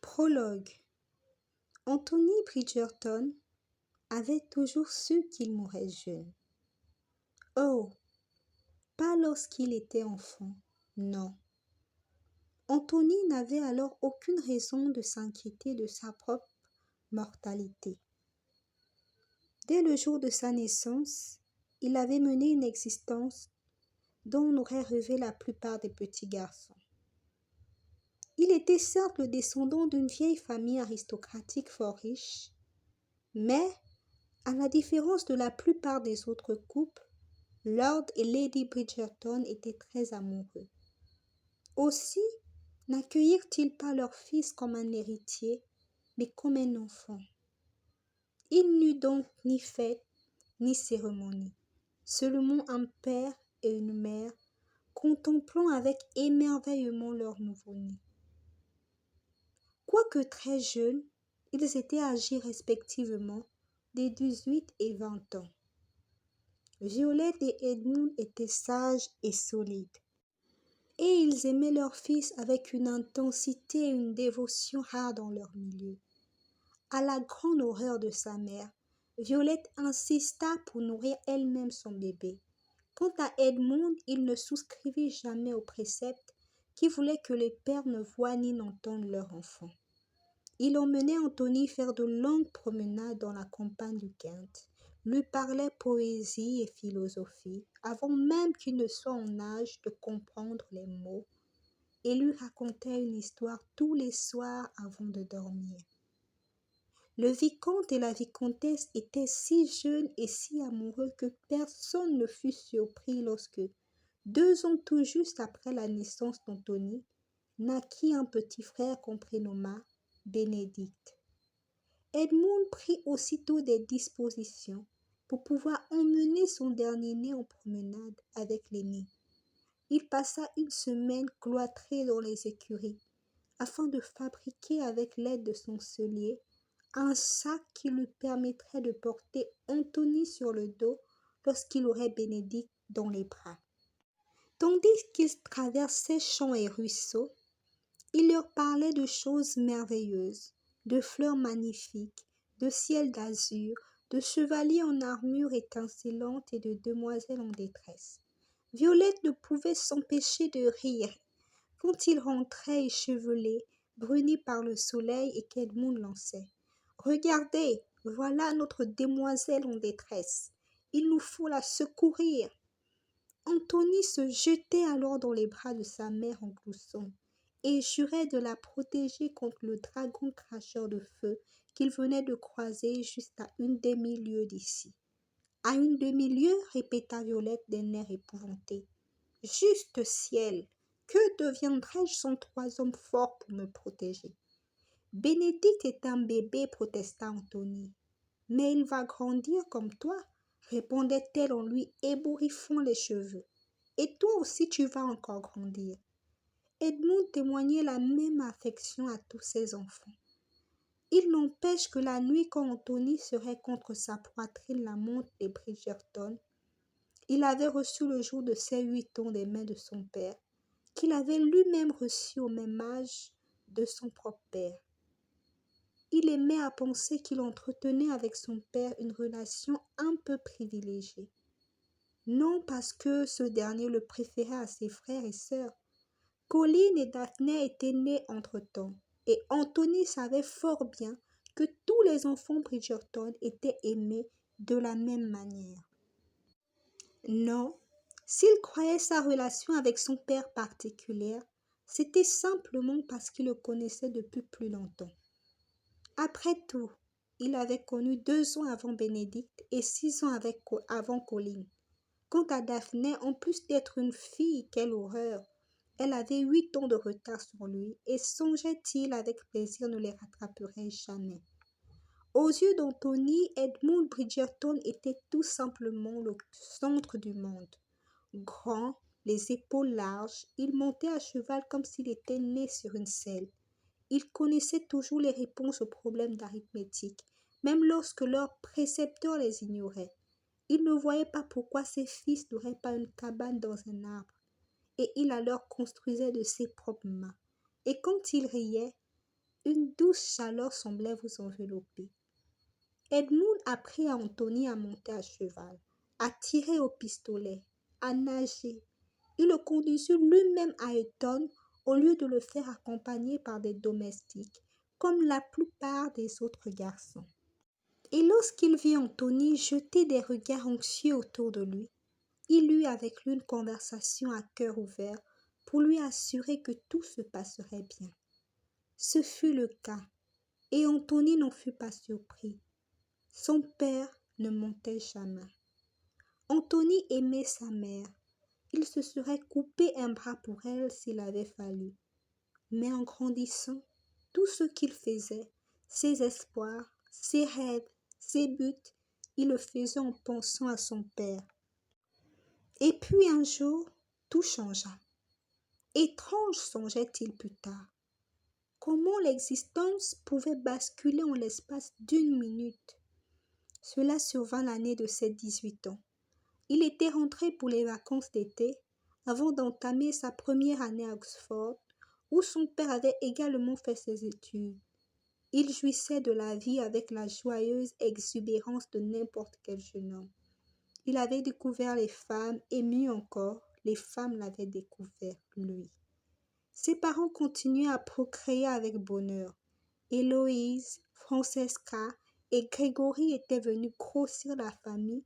Prologue. Anthony Bridgerton avait toujours su qu'il mourrait jeune. Oh, pas lorsqu'il était enfant, non. Anthony n'avait alors aucune raison de s'inquiéter de sa propre mortalité. Dès le jour de sa naissance, il avait mené une existence dont on aurait rêvé la plupart des petits garçons. Il était certes le descendant d'une vieille famille aristocratique fort riche, mais, à la différence de la plupart des autres couples, Lord et Lady Bridgerton étaient très amoureux. Aussi, n'accueillirent-ils pas leur fils comme un héritier, mais comme un enfant. Il n'eut donc ni fête, ni cérémonie, seulement un père et une mère, contemplant avec émerveillement leur nouveau-né. Quoique très jeunes, ils étaient âgés respectivement de 18 et 20 ans. Violette et Edmund étaient sages et solides, et ils aimaient leur fils avec une intensité et une dévotion rares dans leur milieu. À la grande horreur de sa mère, Violette insista pour nourrir elle-même son bébé. Quant à Edmund, il ne souscrivit jamais au précepte qui voulait que les pères ne voient ni n'entendent leur enfant. Il emmenait Anthony faire de longues promenades dans la campagne du Kent, lui parlait poésie et philosophie, avant même qu'il ne soit en âge de comprendre les mots, et lui racontait une histoire tous les soirs avant de dormir. Le vicomte et la vicomtesse étaient si jeunes et si amoureux que personne ne fut surpris lorsque, 2 ans tout juste après la naissance d'Anthony, naquit un petit frère qu'on prénomma Bénédicte. Edmund prit aussitôt des dispositions pour pouvoir emmener son dernier-né en promenade avec l'aîné. Il passa une semaine cloîtré dans les écuries, afin de fabriquer avec l'aide de son sellier un sac qui lui permettrait de porter Anthony sur le dos lorsqu'il aurait Bénédicte dans les bras. Tandis qu'ils traversaient champs et ruisseaux, il leur parlait de choses merveilleuses, de fleurs magnifiques, de ciel d'azur, de chevaliers en armure étincelante et de demoiselles en détresse. Violette ne pouvait s'empêcher de rire quand il rentrait échevelé, bruni par le soleil et qu'Edmund lançait. « Regardez, voilà notre demoiselle en détresse. Il nous faut la secourir. » Anthony se jetait alors dans les bras de sa mère en gloussant et jurait de la protéger contre le dragon cracheur de feu qu'il venait de croiser juste à une demi-lieue d'ici. « À une demi-lieue, répéta Violette d'un air épouvanté. « Juste ciel, que deviendrais-je sans 3 hommes forts pour me protéger? » « Bénédicte est un bébé, protesta Anthony. « Mais il va grandir comme toi, répondait-elle en lui ébouriffant les cheveux. « Et toi aussi tu vas encore grandir. » Edmund témoignait la même affection à tous ses enfants. Il n'empêche que la nuit, quand Anthony serait contre sa poitrine la montre des Bridgerton, il avait reçu le jour de ses 8 ans des mains de son père, qu'il avait lui-même reçu au même âge de son propre père. Il aimait à penser qu'il entretenait avec son père une relation un peu privilégiée. Non parce que ce dernier le préférait à ses frères et sœurs. Colin et Daphné étaient nés entre-temps, et Anthony savait fort bien que tous les enfants Bridgerton étaient aimés de la même manière. Non, s'il croyait sa relation avec son père particulière, c'était simplement parce qu'il le connaissait depuis plus longtemps. Après tout, il avait connu 2 ans avant Bénédicte et 6 ans avant Colin. Quant à Daphné, en plus d'être une fille, quelle horreur! Elle avait 8 ans de retard sur lui, et songeait-il avec plaisir ne les rattraperait jamais. Aux yeux d'Anthony, Edmund Bridgerton était tout simplement le centre du monde. Grand, les épaules larges, il montait à cheval comme s'il était né sur une selle. Il connaissait toujours les réponses aux problèmes d'arithmétique, même lorsque leurs précepteurs les ignoraient. Il ne voyait pas pourquoi ses fils n'auraient pas une cabane dans un arbre, et il alors construisait de ses propres mains. Et quand il riait, Une douce chaleur semblait vous envelopper. Edmund apprit à Anthony à monter à cheval, à tirer au pistolet, à nager. Il le conduisit lui-même à Eton au lieu de le faire accompagner par des domestiques, comme la plupart des autres garçons. Et lorsqu'il vit Anthony jeter des regards anxieux autour de lui, il eut avec lui une conversation à cœur ouvert pour lui assurer que tout se passerait bien. Ce fut le cas, et Anthony n'en fut pas surpris. Son père ne mentait jamais. Anthony aimait sa mère. Il se serait coupé un bras pour elle s'il avait fallu. Mais en grandissant, tout ce qu'il faisait, ses espoirs, ses rêves, ses buts, il le faisait en pensant à son père. Et puis un jour, tout changea. Étrange songeait-il plus tard. Comment l'existence pouvait basculer en l'espace d'une minute? Cela survint l'année de ses 18 ans. Il était rentré pour les vacances d'été avant d'entamer sa première année à Oxford, où son père avait également fait ses études. Il jouissait de la vie avec la joyeuse exubérance de n'importe quel jeune homme. Il avait découvert les femmes et mieux encore, les femmes l'avaient découvert, lui. Ses parents continuaient à procréer avec bonheur. Héloïse, Francesca et Grégory étaient venus grossir la famille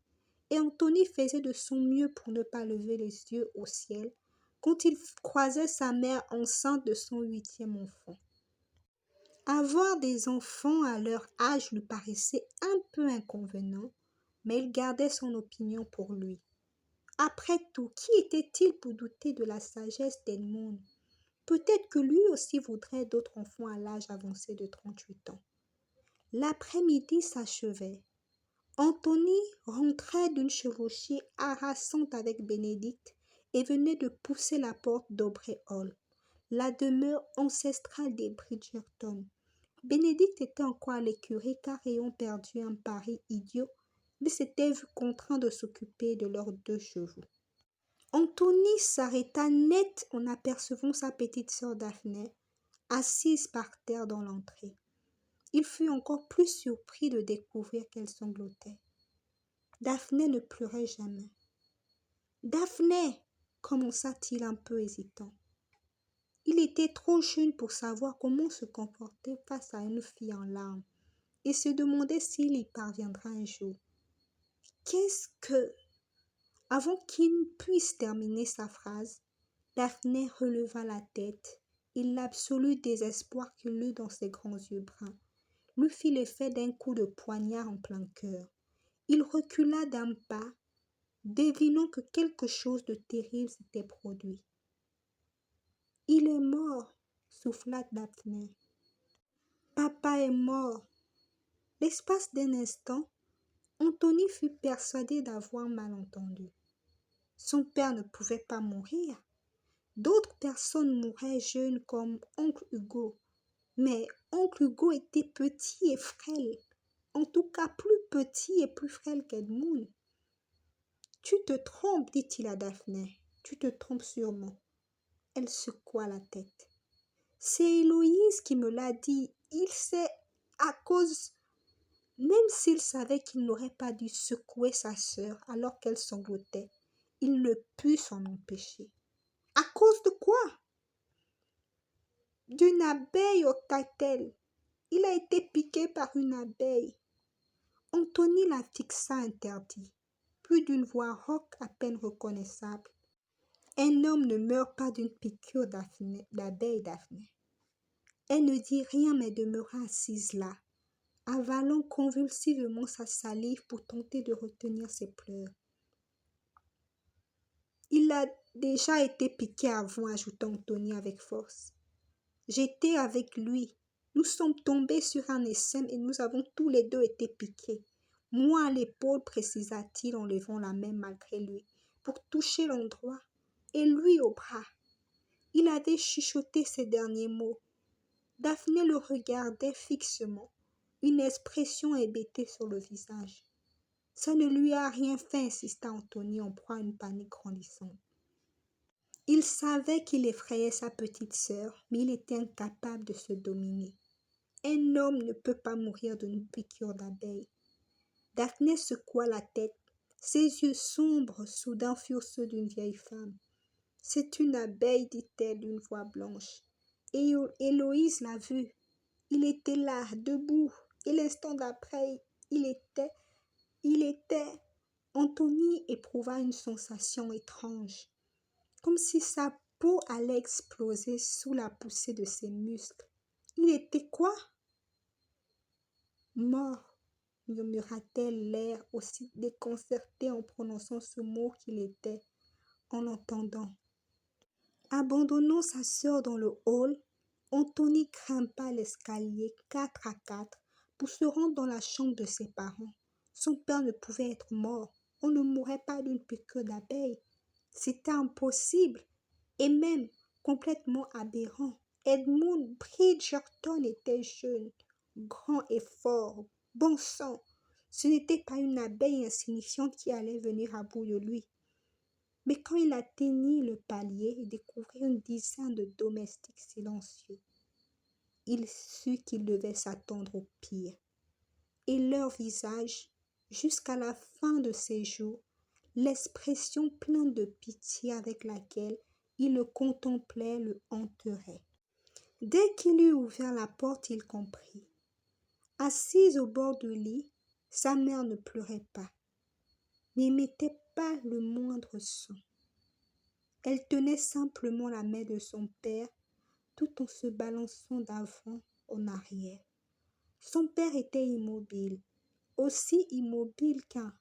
et Anthony faisait de son mieux pour ne pas lever les yeux au ciel quand il croisait sa mère enceinte de son 8e enfant. Avoir des enfants à leur âge lui paraissait un peu inconvenant, mais il gardait son opinion pour lui. Après tout, qui était-il pour douter de la sagesse d'Edmund? Peut-être que lui aussi voudrait d'autres enfants à l'âge avancé de 38 ans. L'après-midi s'achevait. Anthony rentrait d'une chevauchée harassante avec Bénédicte et venait de pousser la porte d'Aubrey Hall, la demeure ancestrale des Bridgerton. Bénédicte était encore à l'écurie car ayant perdu un pari idiot, il s'était vu contraint de s'occuper de leurs 2 chevaux. Anthony s'arrêta net en apercevant sa petite sœur Daphné, assise par terre dans l'entrée. Il fut encore plus surpris de découvrir qu'elle sanglotait. Daphné ne pleurait jamais. « Daphné !» commença-t-il un peu hésitant. Il était trop jeune pour savoir comment se comporter face à une fille en larmes et se demandait s'il y parviendra un jour. « Qu'est-ce que... » Avant qu'il puisse terminer sa phrase, Daphné releva la tête et l'absolu désespoir qu'il eut dans ses grands yeux bruns lui fit l'effet d'un coup de poignard en plein cœur. Il recula d'un pas, devinant que quelque chose de terrible s'était produit. « Il est mort, » souffla Daphné. « Papa est mort. » L'espace d'un instant, Anthony fut persuadé d'avoir mal entendu. Son père ne pouvait pas mourir. D'autres personnes mouraient jeunes comme oncle Hugo. Mais oncle Hugo était petit et frêle. En tout cas plus petit et plus frêle qu'Edmund. « Tu te trompes, dit-il à Daphné. Tu te trompes sûrement. » Elle secoua la tête. « C'est Héloïse qui me l'a dit. Il sait à cause... » Même s'il savait qu'il n'aurait pas dû secouer sa sœur alors qu'elle sanglotait, il ne put s'en empêcher. « À cause de quoi? » ?»« D'une abeille au tactile. Il a été piqué par une abeille. » Anthony la fixa interdit, plus d'une voix rauque à peine reconnaissable. « Un homme ne meurt pas d'une piqûre d'abeille, Daphné. » Elle ne dit rien mais demeura assise là, avalant convulsivement sa salive pour tenter de retenir ses pleurs. « Il a déjà été piqué avant, » ajouta Anthony avec force. « J'étais avec lui. Nous sommes tombés sur un essaim et nous avons tous les 2 été piqués. Moi à l'épaule, précisa-t-il en levant la main malgré lui, pour toucher l'endroit, et lui au bras. » Il avait chuchoté ces derniers mots. Daphné le regardait fixement, une expression hébétée sur le visage. « Ça ne lui a rien fait, » insista Anthony en proie à une panique grandissante. Il savait qu'il effrayait sa petite sœur, mais il était incapable de se dominer. Un homme ne peut pas mourir d'une piqûre d'abeille. Daphné secoua la tête. Ses yeux sombres soudain furent ceux d'une vieille femme. C'est une abeille, dit-elle d'une voix blanche. Et Héloïse l'a vu. Il était là, debout, et l'instant d'après, il était. Anthony éprouva une sensation étrange, comme si sa peau allait exploser sous la poussée de ses muscles. Il était quoi? Mort, murmura-t-elle, l'air aussi déconcerté en prononçant ce mot qu'il était, en l'entendant. Abandonnant sa sœur dans le hall, Anthony grimpa l'escalier 4 à 4 pour se rendre dans la chambre de ses parents. Son père ne pouvait être mort. On ne mourrait pas d'une piqûre d'abeille. C'était impossible et même complètement aberrant. Edmund Bridgerton était jeune, grand et fort, bon sang. Ce n'était pas une abeille insignifiante qui allait venir à bout de lui. Mais quand il atteignit le palier et découvrit une dizaine de domestiques silencieux, il sut qu'il devait s'attendre au pire. Et leur visage, jusqu'à la fin de ses jours, l'expression pleine de pitié avec laquelle il le contemplait le hanterait. Dès qu'il eut ouvert la porte, il comprit. Assise au bord du lit, sa mère ne pleurait pas, n'émettait pas le moindre son. Elle tenait simplement la main de son père tout en se balançant d'avant en arrière. Son père était immobile, aussi immobile qu'un.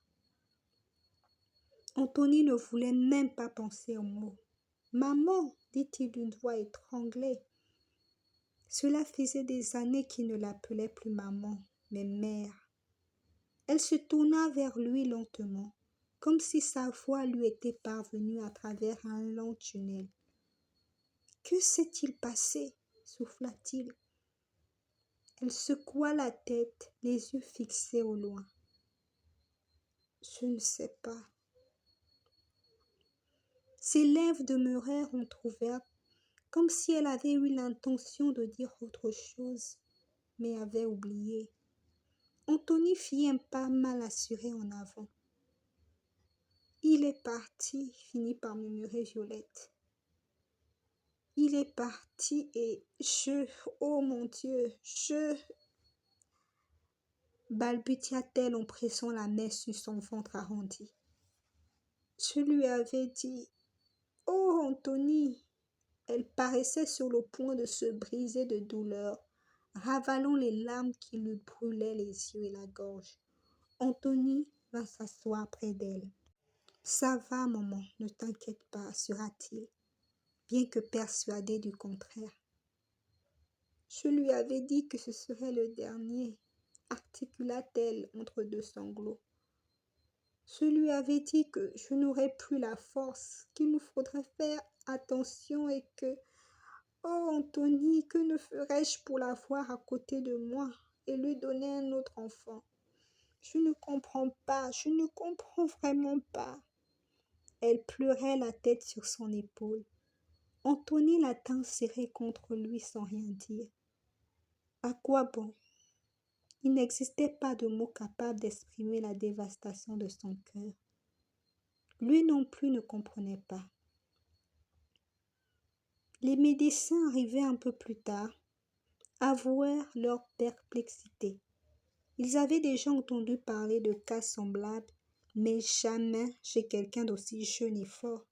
Anthony ne voulait même pas penser au mot. « Maman !» dit-il d'une voix étranglée. Cela faisait des années qu'il ne l'appelait plus maman, mais mère. Elle se tourna vers lui lentement, comme si sa voix lui était parvenue à travers un long tunnel. « Que s'est-il passé ?» souffla-t-il. Elle secoua la tête, les yeux fixés au loin. « Je ne sais pas. » Ses lèvres demeurèrent entr'ouvertes, comme si elle avait eu l'intention de dire autre chose, mais avait oublié. Anthony fit un pas mal assuré en avant. « Il est parti, » finit par murmurer Violette. « Il est parti et oh mon Dieu, balbutia-t-elle en pressant la main sur son ventre arrondi. Je lui avais dit, oh Anthony! Elle paraissait sur le point de se briser de douleur, ravalant les larmes qui lui brûlaient les yeux et la gorge. Anthony vint s'asseoir près d'elle. Ça va, maman, ne t'inquiète pas, assura-t-il, bien que persuadé du contraire. Je lui avais dit que ce serait le dernier, articula-t-elle entre deux sanglots. Je lui avais dit que je n'aurais plus la force, qu'il nous faudrait faire attention et que, oh Anthony, que ne ferais-je pour l'avoir à côté de moi et lui donner un autre enfant? Je ne comprends pas, je ne comprends vraiment pas. Elle pleurait la tête sur son épaule. Anthony la tint serrée contre lui sans rien dire. À quoi bon? Il n'existait pas de mots capables d'exprimer la dévastation de son cœur. Lui non plus ne comprenait pas. Les médecins arrivés un peu plus tard avouèrent leur perplexité. Ils avaient déjà entendu parler de cas semblables, mais jamais chez quelqu'un d'aussi jeune et fort.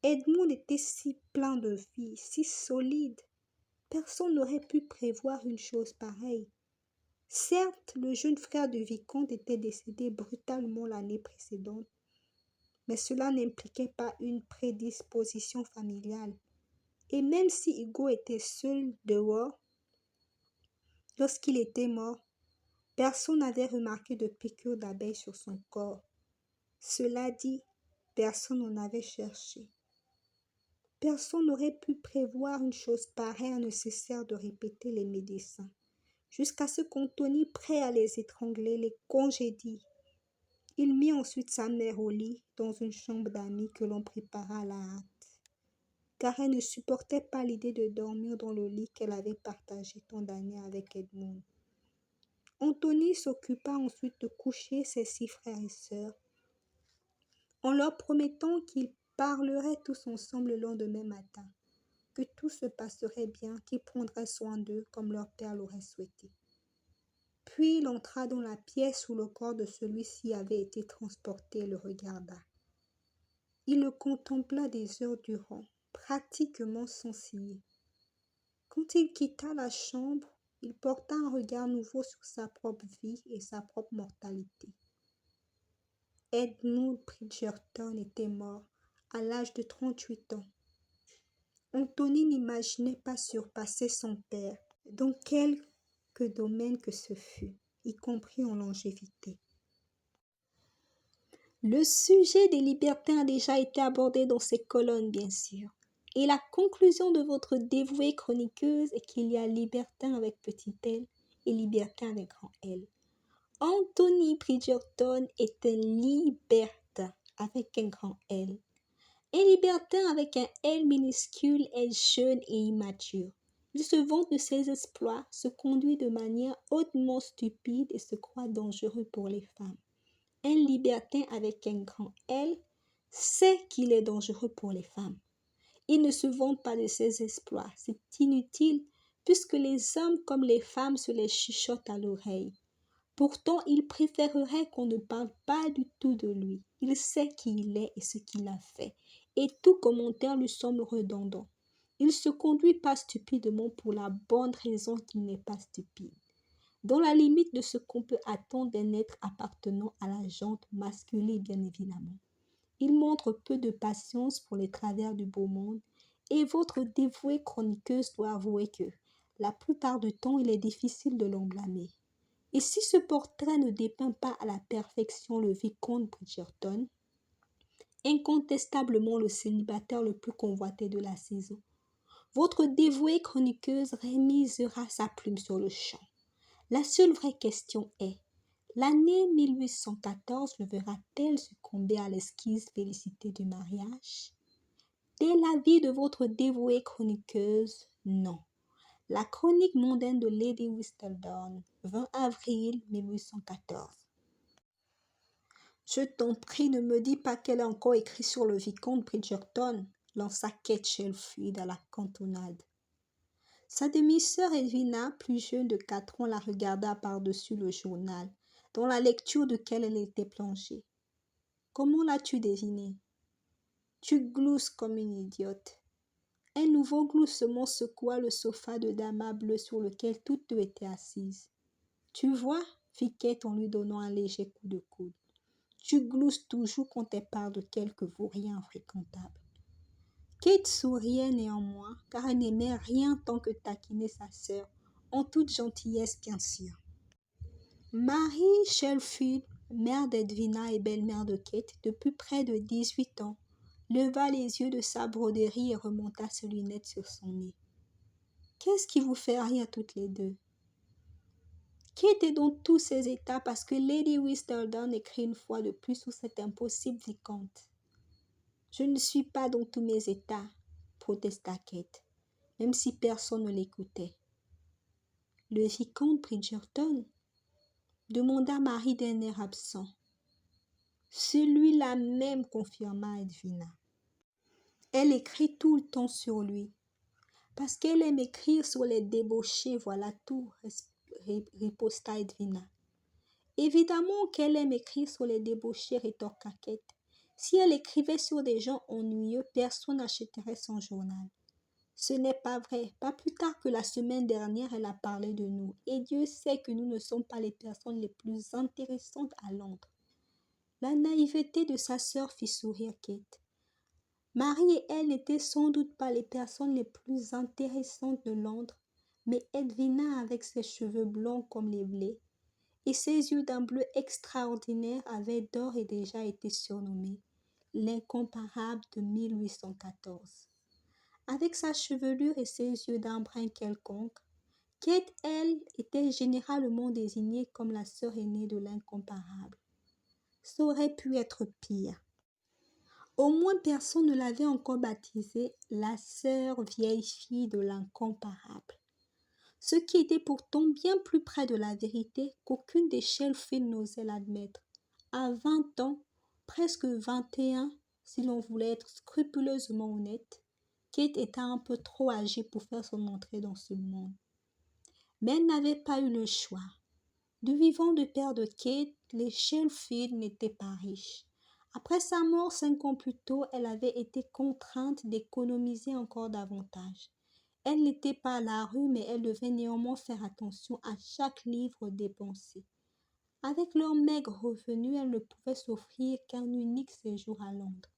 Edmund était si plein de vie, si solide. Personne n'aurait pu prévoir une chose pareille. Certes, le jeune frère du vicomte était décédé brutalement l'année précédente, mais cela n'impliquait pas une prédisposition familiale. Et même si Hugo était seul dehors, lorsqu'il était mort, personne n'avait remarqué de piqûre d'abeille sur son corps. Cela dit, personne n'en avait cherché. Personne n'aurait pu prévoir une chose pareille, ne cessèrent de répéter les médecins, jusqu'à ce qu'Anthony, prêt à les étrangler, les congédie. Il mit ensuite sa mère au lit dans une chambre d'amis que l'on prépara à la hâte. car elle ne supportait pas l'idée de dormir dans le lit qu'elle avait partagé tant d'années avec Edmund. Anthony s'occupa ensuite de coucher ses 6 frères et sœurs, en leur promettant qu'ils parleraient tous ensemble le lendemain matin, que tout se passerait bien, qu'il prendrait soin d'eux comme leur père l'aurait souhaité. Puis il entra dans la pièce où le corps de celui-ci avait été transporté et le regarda. Il le contempla des heures durant, pratiquement sans ciller. Quand il quitta la chambre, il porta un regard nouveau sur sa propre vie et sa propre mortalité. Edmund Bridgerton était mort à l'âge de 38 ans. Anthony n'imaginait pas surpasser son père dans quelque domaine que ce fût, y compris en longévité. Le sujet des libertins a déjà été abordé dans ces colonnes, bien sûr. Et la conclusion de votre dévouée chroniqueuse est qu'il y a libertin avec petit L et libertin avec grand L. Anthony Bridgerton est un libertin avec un grand L. Un libertin avec un L minuscule est jeune et immature. Il se vante de ses exploits, se conduit de manière hautement stupide et se croit dangereux pour les femmes. Un libertin avec un grand L sait qu'il est dangereux pour les femmes. Il ne se vante pas de ses exploits, c'est inutile, puisque les hommes comme les femmes se les chuchotent à l'oreille. Pourtant, il préférerait qu'on ne parle pas du tout de lui. Il sait qui il est et ce qu'il a fait, et tout commentaire lui semble redondant. Il se conduit pas stupidement pour la bonne raison qu'il n'est pas stupide. Dans la limite de ce qu'on peut attendre d'un être appartenant à la gente masculine, bien évidemment. Il montre peu de patience pour les travers du beau monde, et votre dévouée chroniqueuse doit avouer que, la plupart du temps, il est difficile de l'en blâmer. Et si ce portrait ne dépeint pas à la perfection le vicomte Bridgerton, incontestablement le célibataire le plus convoité de la saison, votre dévouée chroniqueuse rémisera sa plume sur le champ. La seule vraie question est, l'année 1814 le verra-t-elle succomber à l'exquise félicité du mariage? Dès l'avis de votre dévouée chroniqueuse, non. La chronique mondaine de Lady Whistledown, 20 avril 1814. Je t'en prie, ne me dis pas qu'elle a encore écrit sur le vicomte Bridgerton, lança Kate Shelfrid à la cantonade. Sa demi-sœur Edwina, plus jeune de 4 ans, la regarda par-dessus le journal, dans la lecture duquel elle était plongée. Comment l'as-tu deviné? Tu glousses comme une idiote. Un nouveau gloussement secoua le sofa de damas bleu sur lequel toutes deux étaient assises. Tu vois, fit Kate en lui donnant un léger coup de coude. Tu glousses toujours quand elle parle de quelque vaurien infréquentable. Kate souriait néanmoins, car elle n'aimait rien tant que taquiner sa sœur, en toute gentillesse bien sûr. Marie Shelfield, mère d'Edwina et belle-mère de Kate, depuis près de 18 ans, leva les yeux de sa broderie et remonta ses lunettes sur son nez. Qu'est-ce qui vous fait rire toutes les deux? Kate est dans tous ses états parce que Lady Whistledown écrit une fois de plus sous cet impossible vicomte. Je ne suis pas dans tous mes états, protesta Kate, même si personne ne l'écoutait. Le vicomte Bridgerton? Demanda Marie d'un air absent. Celui-là même, confirma Edwina. Elle écrit tout le temps sur lui. Parce qu'elle aime écrire sur les débauchés, voilà tout, riposta Edwina. Évidemment qu'elle aime écrire sur les débauchés, rétorqua Kate. Si elle écrivait sur des gens ennuyeux, personne n'achèterait son journal. Ce n'est pas vrai. Pas plus tard que la semaine dernière, elle a parlé de nous. Et Dieu sait que nous ne sommes pas les personnes les plus intéressantes à Londres. La naïveté de sa sœur fit sourire Kate. Marie et elle n'étaient sans doute pas les personnes les plus intéressantes de Londres, mais Edwina, avec ses cheveux blonds comme les blés, et ses yeux d'un bleu extraordinaire, avait d'ores et déjà été surnommée l'incomparable de 1814. Avec sa chevelure et ses yeux d'un brun quelconque, Kate, elle, était généralement désignée comme la sœur aînée de l'incomparable. Ça aurait pu être pire. Au moins personne ne l'avait encore baptisée la sœur vieille fille de l'incomparable. Ce qui était pourtant bien plus près de la vérité qu'aucune des Shelfield n'osait l'admettre. À 20 ans, presque 21, si l'on voulait être scrupuleusement honnête, Kate était un peu trop âgée pour faire son entrée dans ce monde. Mais elle n'avait pas eu le choix. Du vivant du père de Kate, les Shelfield n'étaient pas riches. Après sa mort 5 ans plus tôt, elle avait été contrainte d'économiser encore davantage. Elle n'était pas à la rue, mais elle devait néanmoins faire attention à chaque livre dépensé. Avec leurs maigres revenus, elle ne pouvait s'offrir qu'un unique séjour à Londres.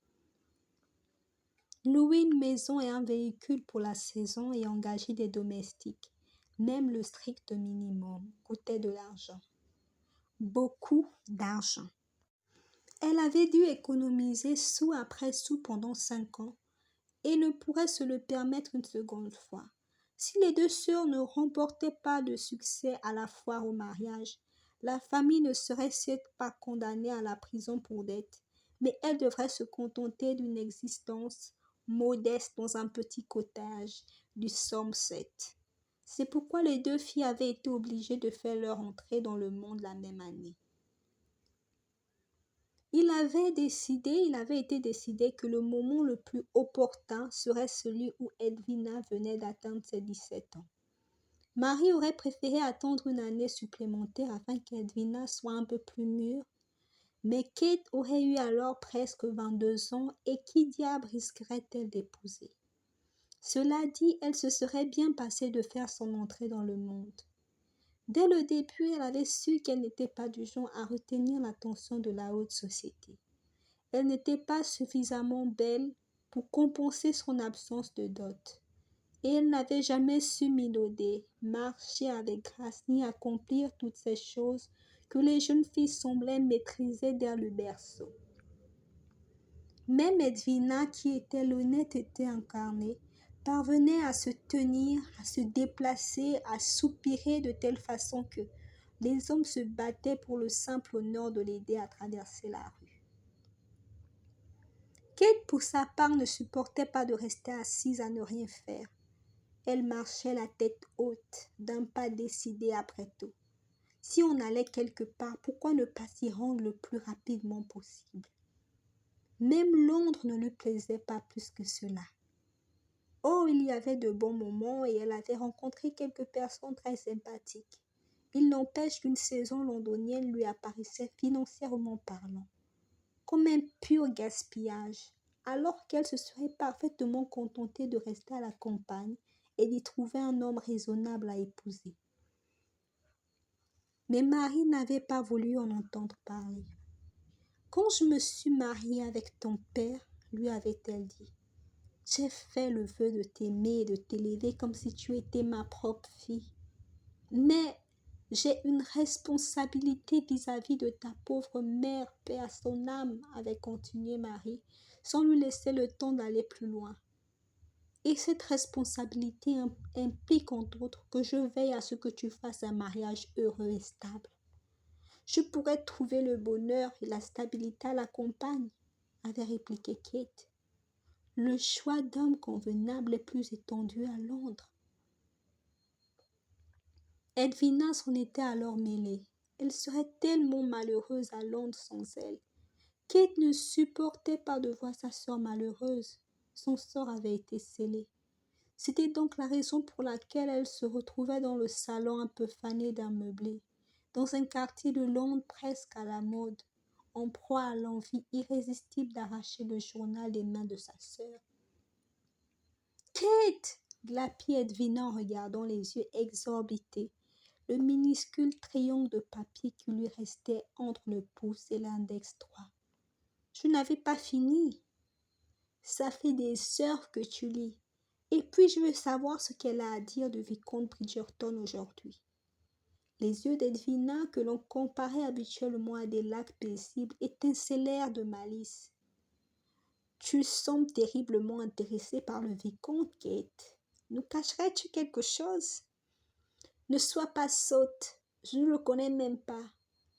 Louer une maison et un véhicule pour la saison et engager des domestiques, même le strict minimum, coûtait de l'argent. Beaucoup d'argent. Elle avait dû économiser sou après sou pendant 5 ans et ne pourrait se le permettre une seconde fois. Si les deux sœurs ne remportaient pas de succès à la foire au mariage, la famille ne serait certes pas condamnée à la prison pour dette, mais elle devrait se contenter d'une existence modeste dans un petit cottage du Somerset. C'est pourquoi les deux filles avaient été obligées de faire leur entrée dans le monde la même année. Il avait été décidé que le moment le plus opportun serait celui où Edwina venait d'atteindre ses 17 ans. Marie aurait préféré attendre une année supplémentaire afin qu'Edwina soit un peu plus mûre, mais Kate aurait eu alors presque 22 ans et qui diable risquerait-elle d'épouser? Cela dit, elle se serait bien passée de faire son entrée dans le monde. Dès le début, elle avait su qu'elle n'était pas du genre à retenir l'attention de la haute société. Elle n'était pas suffisamment belle pour compenser son absence de dot. Et elle n'avait jamais su minauder, marcher avec grâce ni accomplir toutes ces choses que les jeunes filles semblaient maîtriser dès le berceau. Même Edwina, qui était l'honnêteté incarnée, parvenait à se tenir, à se déplacer, à soupirer de telle façon que les hommes se battaient pour le simple honneur de l'aider à traverser la rue. Kate, pour sa part, ne supportait pas de rester assise à ne rien faire. Elle marchait la tête haute, d'un pas décidé après tout. Si on allait quelque part, pourquoi ne pas s'y rendre le plus rapidement possible? Même Londres ne lui plaisait pas plus que cela. Oh, il y avait de bons moments et elle avait rencontré quelques personnes très sympathiques. Il n'empêche qu'une saison londonienne lui apparaissait financièrement parlant comme un pur gaspillage, alors qu'elle se serait parfaitement contentée de rester à la campagne et d'y trouver un homme raisonnable à épouser. Mais Marie n'avait pas voulu en entendre parler. « Quand je me suis mariée avec ton père, lui avait-elle dit, j'ai fait le vœu de t'aimer et de t'élever comme si tu étais ma propre fille. Mais j'ai une responsabilité vis-à-vis de ta pauvre mère, paix à son âme, avait continué Marie, sans lui laisser le temps d'aller plus loin. Et cette responsabilité implique entre autres que je veille à ce que tu fasses un mariage heureux et stable. Je pourrais trouver le bonheur et la stabilité à la campagne, avait répliqué Kate. Le choix d'hommes convenables est plus étendu à Londres. Edwina s'en était alors mêlée. Elle serait tellement malheureuse à Londres sans elle. Kate ne supportait pas de voir sa sœur malheureuse. Son sort avait été scellé. C'était donc la raison pour laquelle elle se retrouvait dans le salon un peu fané d'un meublé, dans un quartier de Londres presque à la mode, en proie à l'envie irrésistible d'arracher le journal des mains de sa sœur. « Kate !» glapit Edwina en regardant les yeux exorbités le minuscule triangle de papier qui lui restait entre le pouce et l'index droit. « Je n'avais pas fini. Ça fait des heures que tu lis. Et puis je veux savoir ce qu'elle a à dire du vicomte Bridgerton aujourd'hui. » Les yeux d'Edwina, que l'on comparait habituellement à des lacs paisibles, étincelèrent de malice. « Tu sembles terriblement intéressée par le vicomte, Kate. Nous cacherais-tu quelque chose ? Ne sois pas sotte, je ne le connais même pas.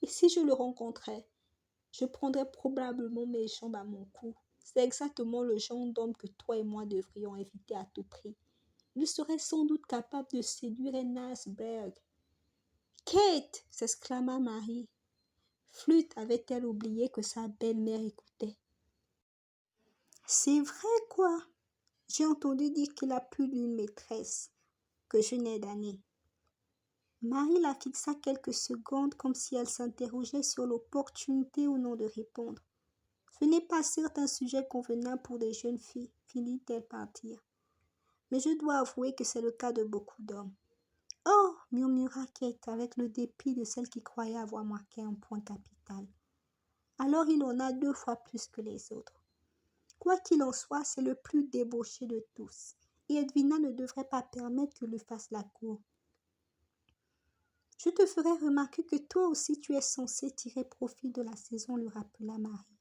Et si je le rencontrais, je prendrais probablement mes jambes à mon cou. C'est exactement le genre d'homme que toi et moi devrions éviter à tout prix. Il serait sans doute capable de séduire un iceberg. Kate! S'exclama Marie. Flûte avait-elle oublié que sa belle-mère écoutait? C'est vrai, quoi? J'ai entendu dire qu'il a plus d'une maîtresse que je n'ai d'année. Marie la fixa quelques secondes comme si elle s'interrogeait sur l'opportunité ou non de répondre. Ce n'est pas certes un sujet convenable pour des jeunes filles, finit-elle par dire. Mais je dois avouer que c'est le cas de beaucoup d'hommes. Oh, murmura Kate avec le dépit de celle qui croyait avoir marqué un point capital. Alors il en a 2 fois plus que les autres. Quoi qu'il en soit, c'est le plus débauché de tous, et Edwina ne devrait pas permettre qu'il lui fasse la cour. Je te ferai remarquer que toi aussi tu es censé tirer profit de la saison, lui rappela Marie.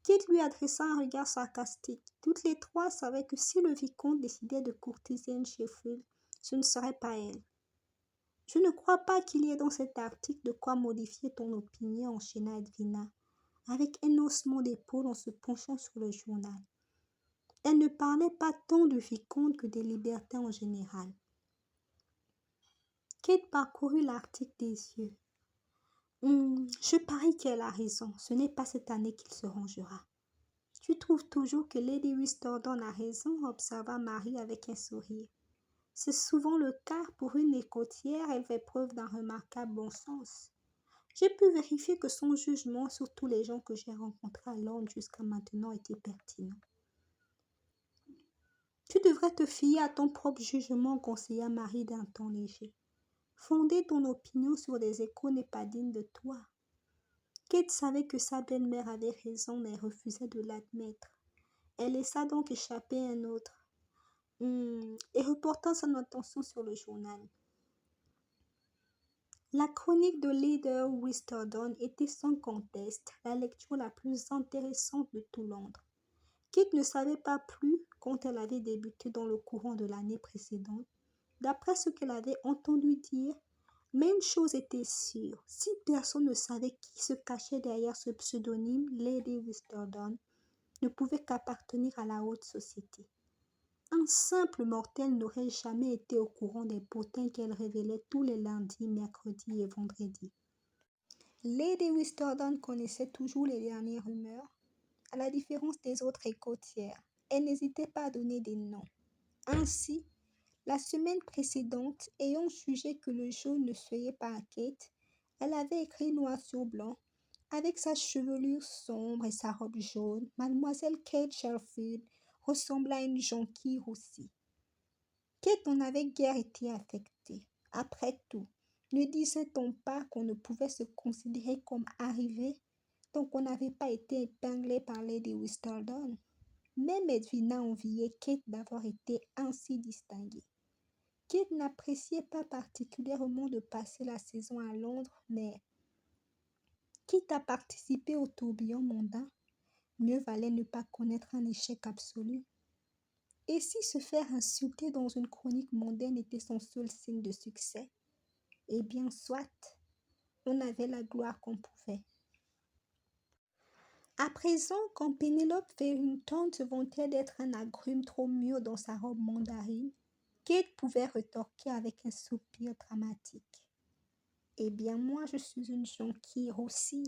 Kate lui adressa un regard sarcastique. Toutes les 3 savaient que si le vicomte décidait de courtiser Anne Sheffield, ce ne serait pas elle. Je ne crois pas qu'il y ait dans cet article de quoi modifier ton opinion, enchaîna Edwina, avec un haussement d'épaule en se penchant sur le journal. Elle ne parlait pas tant du vicomte que des libertins en général. Kate parcourut l'article des yeux. Je parie qu'elle a raison. Ce n'est pas cette année qu'il se rangera. Tu trouves toujours que Lady Whistledown a raison, observa Marie avec un sourire. C'est souvent le cas pour une écoutière, elle fait preuve d'un remarquable bon sens. J'ai pu vérifier que son jugement sur tous les gens que j'ai rencontrés à Londres jusqu'à maintenant était pertinent. Tu devrais te fier à ton propre jugement, conseilla Marie d'un ton léger. Fonder ton opinion sur des échos n'est pas digne de toi. Kate savait que sa belle-mère avait raison, mais refusait de l'admettre. Elle laissa donc échapper un autre, et reportant son attention sur le journal. La chronique de Lady Whistledown était sans conteste la lecture la plus intéressante de tout Londres. Kate ne savait pas plus quand elle avait débuté dans le courant de l'année précédente. D'après ce qu'elle avait entendu dire, mais une chose était sûre, si personne ne savait qui se cachait derrière ce pseudonyme, Lady Whistledown ne pouvait qu'appartenir à la haute société. Un simple mortel n'aurait jamais été au courant des potins qu'elle révélait tous les lundis, mercredis et vendredis. Lady Whistledown connaissait toujours les dernières rumeurs. À la différence des autres écoutières, elle n'hésitait pas à donner des noms. Ainsi, la semaine précédente, ayant jugé que le jaune ne suivait pas à Kate, elle avait écrit noir sur blanc, avec sa chevelure sombre et sa robe jaune, mademoiselle Kate Sheffield ressemblait à une jonquille roussie. Kate n'en avait guère été affectée. Après tout, ne disait-on pas qu'on ne pouvait se considérer comme arrivé tant qu'on n'avait pas été épinglé par Lady Whistledown? Même Edwina enviait Kate d'avoir été ainsi distinguée. Kate n'appréciait pas particulièrement de passer la saison à Londres, mais quitte à participer au tourbillon mondain, mieux valait ne pas connaître un échec absolu. Et si se faire insulter dans une chronique mondaine était son seul signe de succès, eh bien soit, on avait la gloire qu'on pouvait. À présent, quand Penelope Farrington se vantait d'être un agrume trop mûr dans sa robe mandarine, Kate pouvait retorquer avec un soupir dramatique. Eh bien moi, je suis une jonquille aussi.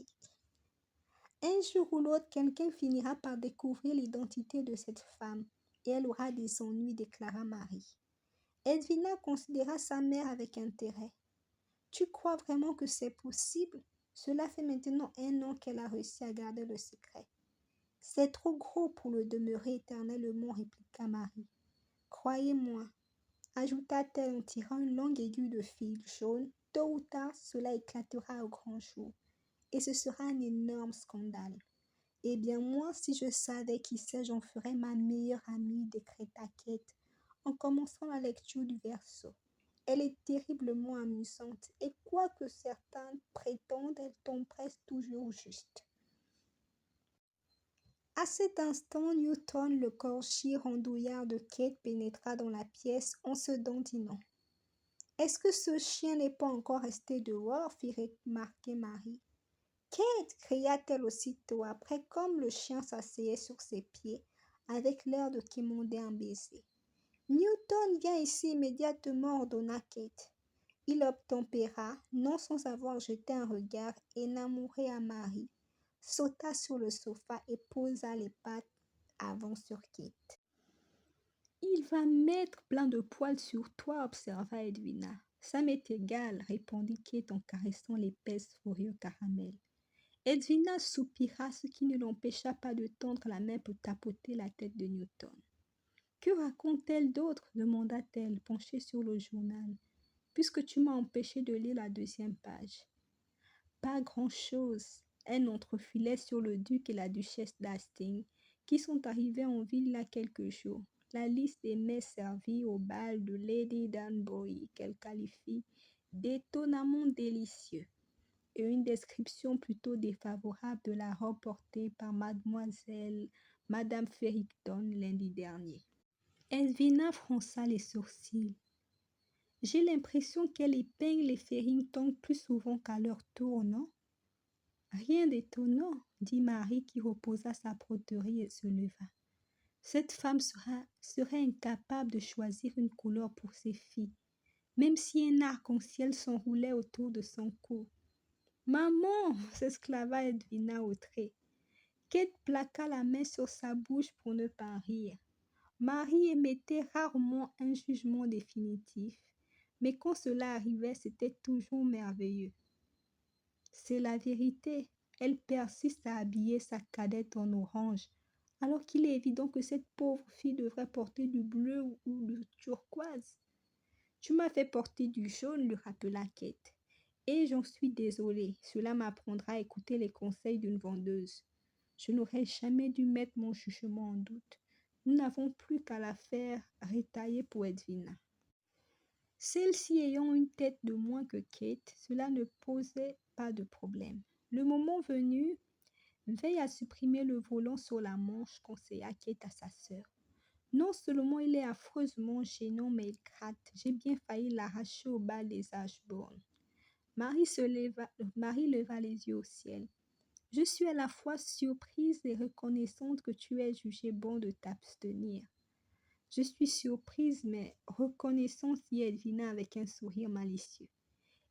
Un jour ou l'autre, quelqu'un finira par découvrir l'identité de cette femme, et elle aura des ennuis, déclara Marie. Edwina considéra sa mère avec intérêt. Tu crois vraiment que c'est possible? Cela fait maintenant 1 an qu'elle a réussi à garder le secret. C'est trop gros pour le demeurer éternellement, répliqua Marie. Croyez-moi, ajouta-t-elle en tirant une longue aiguille de fil jaune, tôt ou tard cela éclatera au grand jour, et ce sera un énorme scandale. Eh bien moi, si je savais qui c'est, j'en ferais ma meilleure amie, décréta Kate, en commençant la lecture du verso. Elle est terriblement amusante, et quoi que certains prétendent, elle tombe presque toujours juste. À cet instant, Newton, le corchi rondouillard de Kate, pénétra dans la pièce en se dandinant. « Est-ce que ce chien n'est pas encore resté dehors ?» fit remarquer Marie. Kate, cria-t-elle aussitôt après, comme le chien s'asseyait sur ses pieds, avec l'air de quémander un baiser. Newton, viens ici immédiatement, ordonna Kate. Il obtempéra, non sans avoir jeté un regard énamouré à Marie, sauta sur le sofa et posa les pattes avant sur Kate. Il va mettre plein de poils sur toi, observa Edwina. Ça m'est égal, répondit Kate en caressant l'épaisse fourrure caramel. Edwina soupira, ce qui ne l'empêcha pas de tendre la main pour tapoter la tête de Newton. Que raconte-t-elle d'autre demanda-t-elle, penchée sur le journal, puisque tu m'as empêché de lire la 2e page. Pas grand-chose. Un entrefilet sur le duc et la duchesse d'Hastings, qui sont arrivés en ville il y a quelques jours. La liste des mets servis au bal de Lady Danbury, qu'elle qualifie d'étonnamment délicieux, et une description plutôt défavorable de la robe portée par Madame Ferrington lundi dernier. Edwina fronça les sourcils. J'ai l'impression qu'elle épingle les Ferrington plus souvent qu'à leur tour, non? Rien d'étonnant, dit Marie qui reposa sa broderie et se leva. Cette femme serait incapable de choisir une couleur pour ses filles, même si un arc-en-ciel s'enroulait autour de son cou. Maman, s'exclama Edwina outrée. Kate plaqua la main sur sa bouche pour ne pas rire. Marie émettait rarement un jugement définitif, mais quand cela arrivait, c'était toujours merveilleux. C'est la vérité. Elle persiste à habiller sa cadette en orange, alors qu'il est évident que cette pauvre fille devrait porter du bleu ou du turquoise. Tu m'as fait porter du jaune, lui rappela Kate. Et j'en suis désolée, cela m'apprendra à écouter les conseils d'une vendeuse. Je n'aurais jamais dû mettre mon jugement en doute. Nous n'avons plus qu'à la faire retailler pour Edwina. Celle-ci ayant une tête de moins que Kate, cela ne posait pas de problème. Le moment venu, veille à supprimer le volant sur la manche, conseilla Kate à sa sœur. Non seulement il est affreusement gênant, mais il gratte. J'ai bien failli l'arracher au bal des Ashbourne. Marie leva les yeux au ciel. Je suis à la fois surprise et reconnaissante que tu aies jugé bon de t'abstenir. Je suis surprise, mais reconnaissante, dit Edwina avec un sourire malicieux.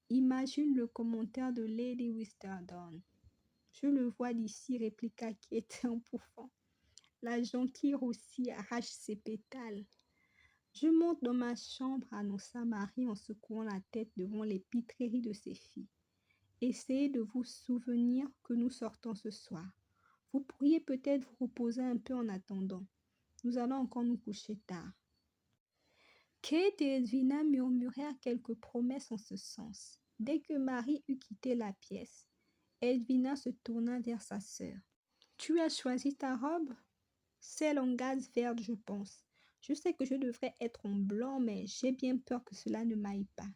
Imagine le commentaire de Lady Whistledown. Je le vois d'ici, répliqua Kate en pouffant. La jonquille roussie arrache ses pétales. Je monte dans ma chambre, annonça Marie en secouant la tête devant les pitreries de ses filles. Essayez de vous souvenir que nous sortons ce soir. Vous pourriez peut-être vous reposer un peu en attendant. Nous allons encore nous coucher tard. Kate et Edwina murmurèrent quelques promesses en ce sens. Dès que Marie eut quitté la pièce, Edwina se tourna vers sa sœur. « Tu as choisi ta robe? Celle en gaze verte, je pense. Je sais que je devrais être en blanc, mais j'ai bien peur que cela ne m'aille pas. »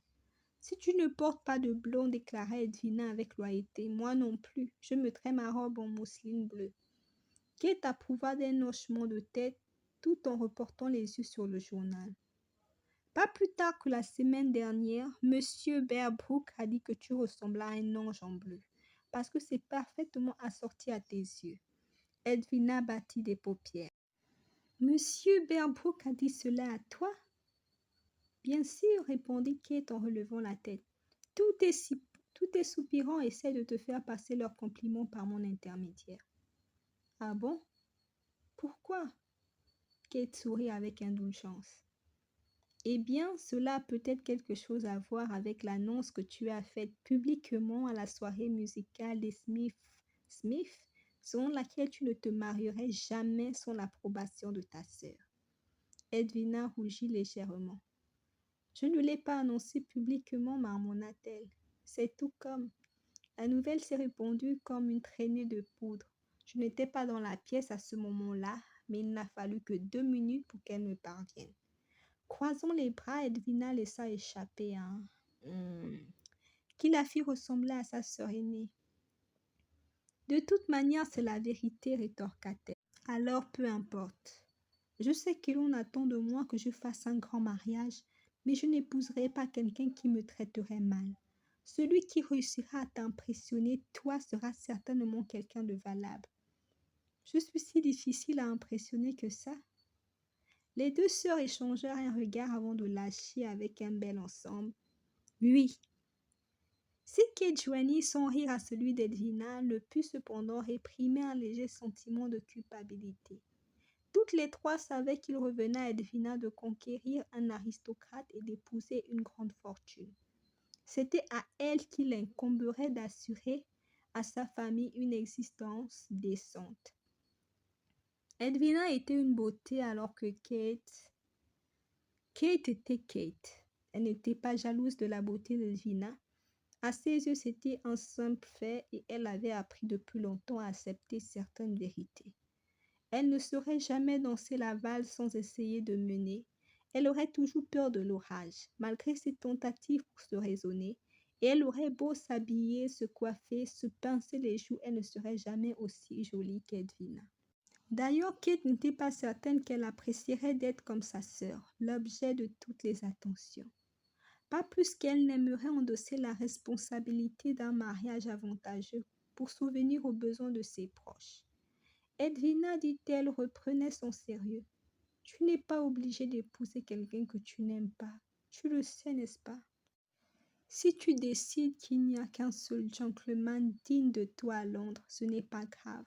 « Si tu ne portes pas de blond, déclara Edwina avec loyauté, moi non plus, je mettrai ma robe en mousseline bleue. » Kate approuva d'un hochement de tête tout en reportant les yeux sur le journal. Pas plus tard que la semaine dernière, Monsieur Bearbrook a dit que tu ressemblais à un ange en bleu, parce que c'est parfaitement assorti à tes yeux. Edwina battit des paupières. Monsieur Bearbrook a dit cela à toi? Bien sûr, répondit Kate en relevant la tête. Tous tes soupirants essaient de te faire passer leurs compliments par mon intermédiaire. Ah bon? Pourquoi? Kate sourit avec indulgence. Eh bien, cela a peut-être quelque chose à voir avec l'annonce que tu as faite publiquement à la soirée musicale des Smith, selon laquelle tu ne te marierais jamais sans l'approbation de ta sœur. Edwina rougit légèrement. Je ne l'ai pas annoncé publiquement, marmonna-t-elle. C'est tout comme. La nouvelle s'est répandue comme une traînée de poudre. Je n'étais pas dans la pièce à ce moment-là, mais il n'a fallu que 2 minutes pour qu'elle me parvienne. Croisant les bras, Edwina laissa échapper un qui la fit ressembler à sa sœur aînée. De toute manière, c'est la vérité, rétorqua-t-elle. Alors, peu importe. Je sais que l'on attend de moi que je fasse un grand mariage, mais je n'épouserai pas quelqu'un qui me traiterait mal. Celui qui réussira à t'impressionner, toi, sera certainement quelqu'un de valable. Je suis si difficile à impressionner que ça. Les deux sœurs échangèrent un regard avant de lâcher avec un bel ensemble. Oui. Si Kate joignit son rire à celui d'Edwina, ne put cependant réprimer un léger sentiment de culpabilité. Toutes les trois savaient qu'il revenait à Edwina de conquérir un aristocrate et d'épouser une grande fortune. C'était à elle qu'il incomberait d'assurer à sa famille une existence décente. Edwina était une beauté alors que Kate était Kate. Elle n'était pas jalouse de la beauté d'Edwina. À ses yeux, c'était un simple fait et elle avait appris depuis longtemps à accepter certaines vérités. Elle ne saurait jamais danser la valse sans essayer de mener. Elle aurait toujours peur de l'orage, malgré ses tentatives pour se raisonner. Et elle aurait beau s'habiller, se coiffer, se pincer les joues, elle ne serait jamais aussi jolie qu'Edwina. D'ailleurs, Kate n'était pas certaine qu'elle apprécierait d'être comme sa sœur, l'objet de toutes les attentions. Pas plus qu'elle n'aimerait endosser la responsabilité d'un mariage avantageux pour souvenir aux besoins de ses proches. Edwina, dit-elle, reprenait son sérieux. Tu n'es pas obligée d'épouser quelqu'un que tu n'aimes pas. Tu le sais, n'est-ce pas? Si tu décides qu'il n'y a qu'un seul gentleman digne de toi à Londres, ce n'est pas grave.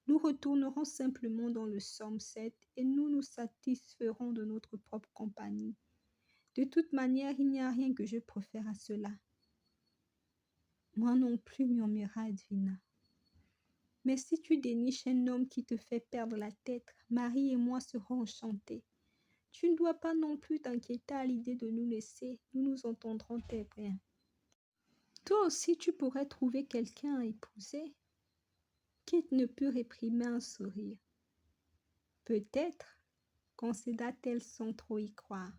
Nous retournerons simplement dans le Somerset et nous nous satisferons de notre propre compagnie. De toute manière, il n'y a rien que je préfère à cela. Moi non plus, murmura Edwina. Mais si tu déniches un homme qui te fait perdre la tête, Marie et moi serons enchantés. Tu ne dois pas non plus t'inquiéter à l'idée de nous laisser, nous nous entendrons très bien. Toi aussi, tu pourrais trouver quelqu'un à épouser. Kate ne put réprimer un sourire. Peut-être, concéda-t-elle sans trop y croire.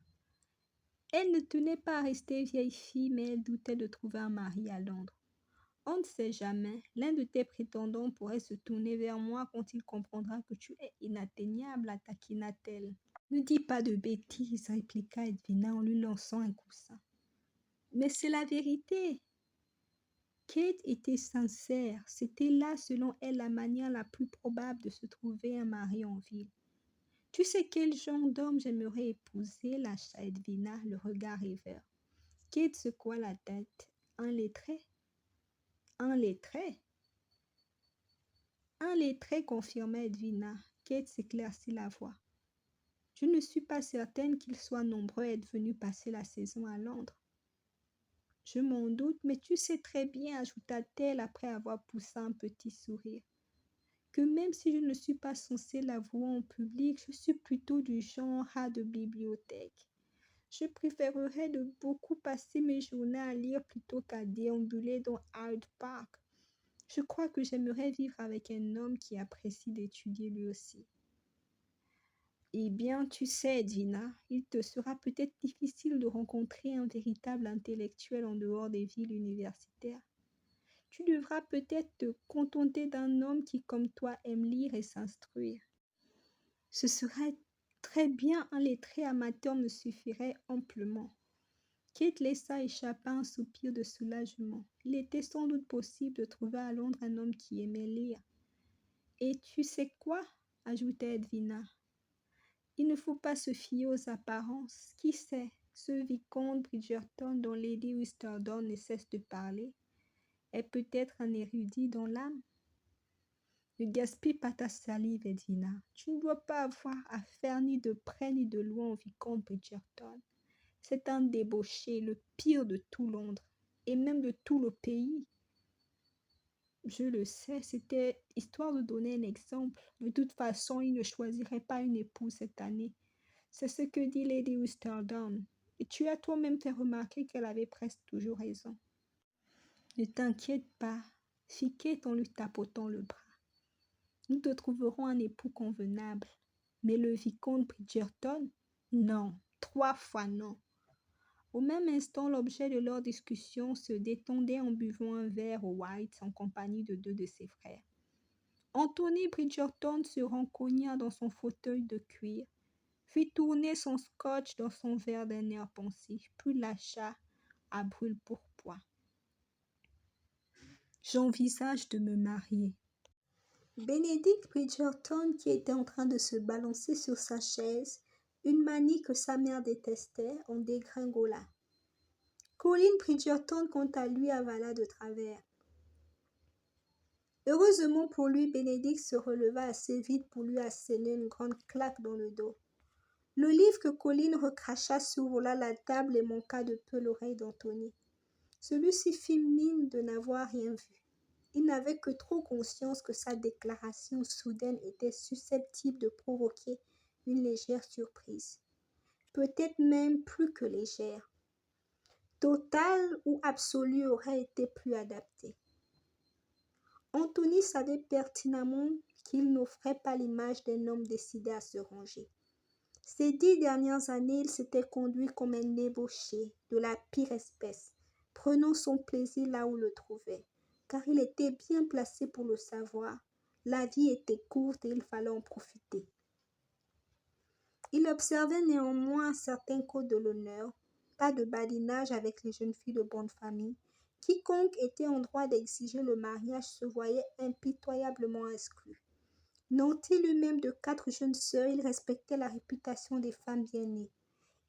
Elle ne tenait pas à rester vieille fille, mais elle doutait de trouver un mari à Londres. On ne sait jamais, l'un de tes prétendants pourrait se tourner vers moi quand il comprendra que tu es inatteignable, taquina-t-elle. Ne dis pas de bêtises, répliqua Edwina en lui lançant un coussin. Mais c'est la vérité. Kate était sincère, c'était là selon elle la manière la plus probable de se trouver un mari en ville. Tu sais quel genre d'homme j'aimerais épouser, lâcha Edwina, le regard rêveur. Kate secoua la tête. Un lettré? Un lettré? Un lettré, confirma Edwina. Kate s'éclaircit la voix. Je ne suis pas certaine qu'ils soient nombreux à être venus passer la saison à Londres. Je m'en doute, mais tu sais très bien, ajouta-t-elle après avoir poussé un petit sourire, que même si je ne suis pas censée l'avouer en public, je suis plutôt du genre rat de bibliothèque. Je préférerais de beaucoup passer mes journées à lire plutôt qu'à déambuler dans Hyde Park. Je crois que j'aimerais vivre avec un homme qui apprécie d'étudier lui aussi. Eh bien, tu sais, Edwina, il te sera peut-être difficile de rencontrer un véritable intellectuel en dehors des villes universitaires. Tu devras peut-être te contenter d'un homme qui, comme toi, aime lire et s'instruire. Ce serait très bien, un lettré amateur me suffirait amplement. Kate laissa échapper un soupir de soulagement. Il était sans doute possible de trouver à Londres un homme qui aimait lire. Et tu sais quoi? Ajouta Edwina. Il ne faut pas se fier aux apparences. Qui sait, ce vicomte Bridgerton dont Lady Whistledown ne cesse de parler est peut-être un érudit dans l'âme. Ne gaspille pas ta salive, Edwina. Tu ne dois pas avoir affaire ni de près ni de loin au vicomte Bridgerton. C'est un débauché, le pire de tout Londres, et même de tout le pays. Je le sais, c'était histoire de donner un exemple. De toute façon, il ne choisirait pas une épouse cette année. C'est ce que dit Lady Whistledown. Et tu as toi-même fait remarquer qu'elle avait presque toujours raison. Ne t'inquiète pas, fit Kate en lui tapotant le bras. Nous te trouverons un époux convenable. Mais le vicomte Bridgerton? Non, 3 fois non. Au même instant, l'objet de leur discussion se détendait en buvant un verre au White en compagnie de 2 de ses frères. Anthony Bridgerton se rencogna dans son fauteuil de cuir, fit tourner son scotch dans son verre d'un air pensif, puis lâcha à brûle-pourpoint. J'envisage de me marier. Benedict Bridgerton, qui était en train de se balancer sur sa chaise, une manie que sa mère détestait, en dégringola. Colin Bridgerton, quant à lui, avala de travers. Heureusement pour lui, Benedict se releva assez vite pour lui asséner une grande claque dans le dos. Le livre que Colin recracha survola la table et manqua de peu l'oreille d'Anthony. Celui-ci fit mine de n'avoir rien vu. Il n'avait que trop conscience que sa déclaration soudaine était susceptible de provoquer une légère surprise. Peut-être même plus que légère. Totale ou absolue aurait été plus adapté. Anthony savait pertinemment qu'il n'offrait pas l'image d'un homme décidé à se ranger. Ces 10 dernières années, il s'était conduit comme un ébauché de la pire espèce, prenant son plaisir là où le trouvait, car il était bien placé pour le savoir. La vie était courte et il fallait en profiter. Il observait néanmoins un certain code de l'honneur, pas de badinage avec les jeunes filles de bonne famille. Quiconque était en droit d'exiger le mariage se voyait impitoyablement exclu. Nanti lui-même de 4 jeunes sœurs, il respectait la réputation des femmes bien nées.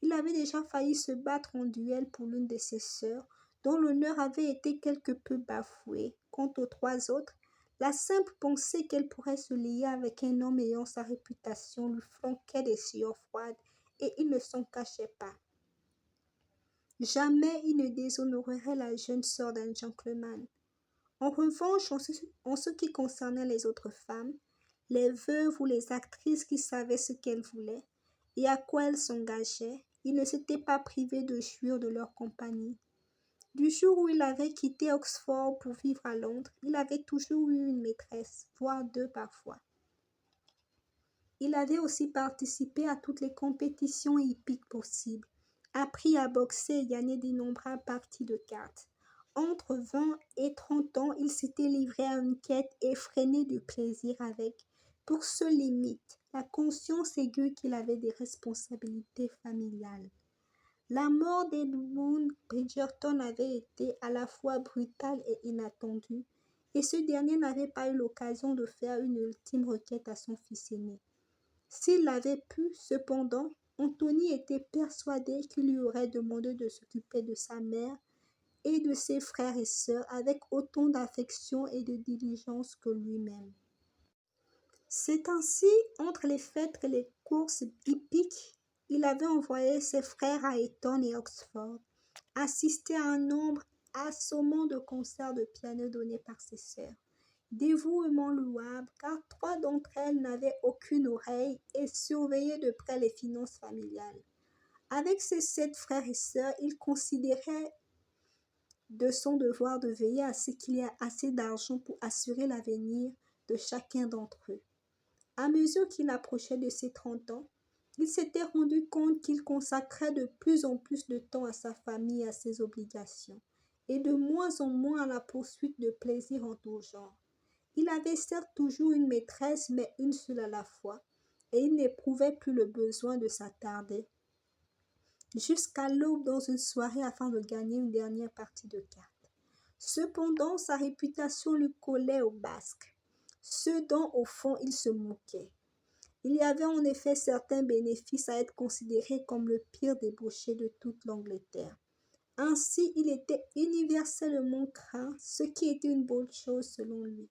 Il avait déjà failli se battre en duel pour l'une de ses sœurs, dont l'honneur avait été quelque peu bafoué. Quant aux 3 autres, la simple pensée qu'elle pourrait se lier avec un homme ayant sa réputation lui flanquait des sueurs froides, et il ne s'en cachait pas. Jamais il ne déshonorerait la jeune sœur d'un gentleman. En revanche, en ce qui concernait les autres femmes, les veuves ou les actrices qui savaient ce qu'elles voulaient et à quoi elles s'engageaient, il ne s'était pas privé de jouir de leur compagnie. Du jour où il avait quitté Oxford pour vivre à Londres, il avait toujours eu une maîtresse, voire 2 parfois. Il avait aussi participé à toutes les compétitions hippiques possibles, appris à boxer et gagné d'innombrables parties de cartes. Entre 20 et 30 ans, il s'était livré à une quête effrénée du plaisir avec, pour seule limite, la conscience aiguë qu'il avait des responsabilités familiales. La mort d'Edmund Bridgerton avait été à la fois brutale et inattendue, et ce dernier n'avait pas eu l'occasion de faire une ultime requête à son fils aîné. S'il l'avait pu, cependant, Anthony était persuadé qu'il lui aurait demandé de s'occuper de sa mère et de ses frères et sœurs avec autant d'affection et de diligence que lui-même. C'est ainsi, entre les fêtes et les courses hippiques, il avait envoyé ses frères à Eton et Oxford, assister à un nombre assommant de concerts de piano donnés par ses sœurs. Dévouement louable, car 3 d'entre elles n'avaient aucune oreille et surveillaient de près les finances familiales. Avec ses 7 frères et sœurs, il considérait de son devoir de veiller à ce qu'il y ait assez d'argent pour assurer l'avenir de chacun d'entre eux. À mesure qu'il approchait de ses 30 ans, il s'était rendu compte qu'il consacrait de plus en plus de temps à sa famille et à ses obligations, et de moins en moins à la poursuite de plaisirs en tout genre. Il avait certes toujours une maîtresse, mais une seule à la fois, et il n'éprouvait plus le besoin de s'attarder jusqu'à l'aube dans une soirée afin de gagner une dernière partie de cartes. Cependant, sa réputation lui collait au basque, ce dont au fond il se moquait. Il y avait en effet certains bénéfices à être considéré comme le pire débauché de toute l'Angleterre. Ainsi, il était universellement craint, ce qui était une bonne chose selon lui.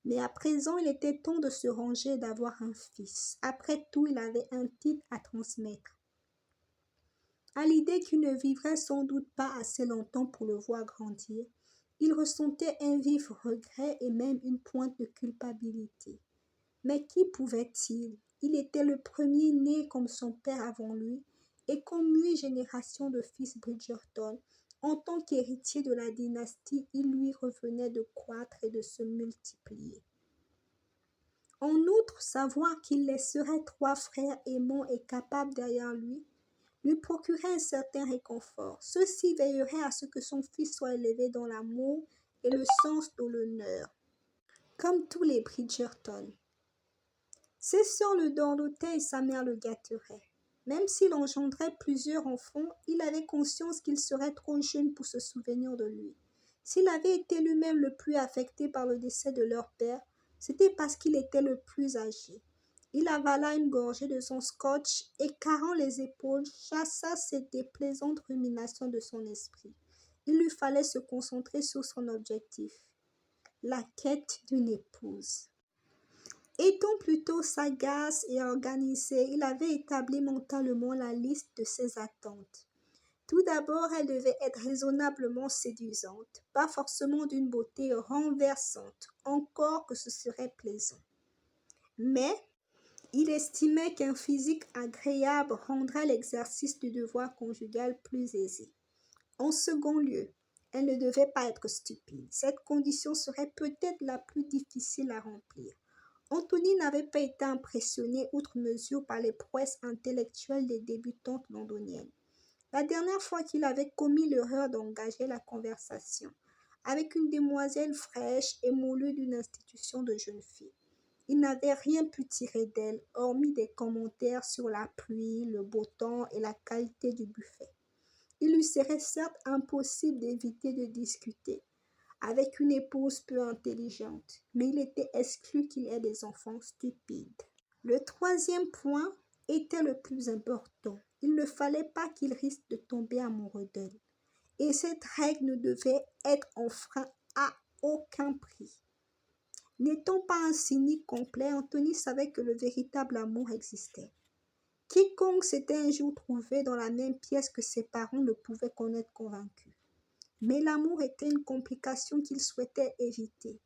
Mais à présent, il était temps de se ranger et d'avoir un fils. Après tout, il avait un titre à transmettre. À l'idée qu'il ne vivrait sans doute pas assez longtemps pour le voir grandir, il ressentait un vif regret et même une pointe de culpabilité. Mais qui pouvait-il? Il était le premier né comme son père avant lui, et comme 8 générations de fils Bridgerton, en tant qu'héritier de la dynastie, il lui revenait de croître et de se multiplier. En outre, savoir qu'il laisserait 3 frères aimants et capables derrière lui procurait un certain réconfort. Ceux-ci veilleraient à ce que son fils soit élevé dans l'amour et le sens de l'honneur, comme tous les Bridgerton. Ses sœurs le dorlotaient et sa mère le gâterait. Même s'il engendrait plusieurs enfants, il avait conscience qu'il serait trop jeune pour se souvenir de lui. S'il avait été lui-même le plus affecté par le décès de leur père, c'était parce qu'il était le plus âgé. Il avala une gorgée de son scotch et, carrant les épaules, chassa ces déplaisantes ruminations de son esprit. Il lui fallait se concentrer sur son objectif, la quête d'une épouse. Étant plutôt sagace et organisé, il avait établi mentalement la liste de ses attentes. Tout d'abord, elle devait être raisonnablement séduisante, pas forcément d'une beauté renversante, encore que ce serait plaisant. Mais il estimait qu'un physique agréable rendrait l'exercice du devoir conjugal plus aisé. En second lieu, elle ne devait pas être stupide. Cette condition serait peut-être la plus difficile à remplir. Anthony n'avait pas été impressionné outre mesure par les prouesses intellectuelles des débutantes londoniennes. La dernière fois qu'il avait commis l'erreur d'engager la conversation avec une demoiselle fraîche et moulue d'une institution de jeunes filles, il n'avait rien pu tirer d'elle, hormis des commentaires sur la pluie, le beau temps et la qualité du buffet. Il lui serait certes impossible d'éviter de discuter avec une épouse peu intelligente, mais il était exclu qu'il ait des enfants stupides. Le troisième point était le plus important. Il ne fallait pas qu'il risque de tomber amoureux d'elle. Et cette règle ne devait être enfreinte à aucun prix. N'étant pas un cynique complet, Anthony savait que le véritable amour existait. Quiconque s'était un jour trouvé dans la même pièce que ses parents ne pouvait qu'en être convaincu. Mais l'amour était une complication qu'il souhaitait éviter.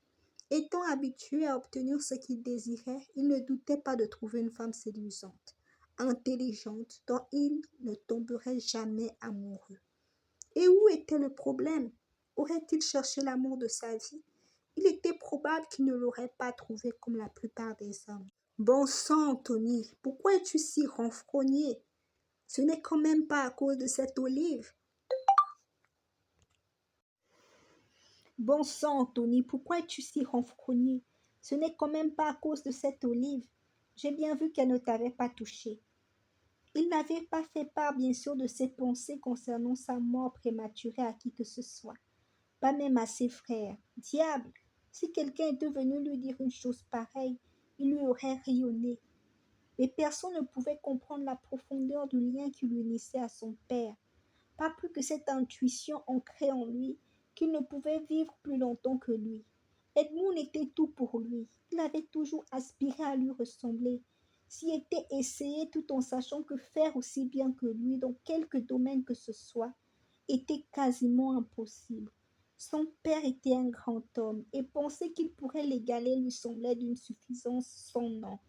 Étant habitué à obtenir ce qu'il désirait, il ne doutait pas de trouver une femme séduisante, intelligente, dont il ne tomberait jamais amoureux. Et où était le problème? Aurait-il cherché l'amour de sa vie? Il était probable qu'il ne l'aurait pas trouvé comme la plupart des hommes. Bon sang, Anthony, pourquoi es-tu si renfrogné? Ce n'est quand même pas à cause de cette olive. Bon sang, Anthony, pourquoi es-tu si renfrogné? Ce n'est quand même pas à cause de cette olive. J'ai bien vu qu'elle ne t'avait pas touché. Il n'avait pas fait part, bien sûr, de ses pensées concernant sa mort prématurée à qui que ce soit, pas même à ses frères. Diable! Si quelqu'un était venu lui dire une chose pareille, il lui aurait rayonné. Mais personne ne pouvait comprendre la profondeur du lien qui l'unissait à son père, pas plus que cette intuition ancrée en lui qu'il ne pouvait vivre plus longtemps que lui. Edmund était tout pour lui. Il avait toujours aspiré à lui ressembler, s'y était essayé tout en sachant que faire aussi bien que lui dans quelque domaine que ce soit était quasiment impossible. Son père était un grand homme et penser qu'il pourrait l'égaler lui semblait d'une suffisance sans nom.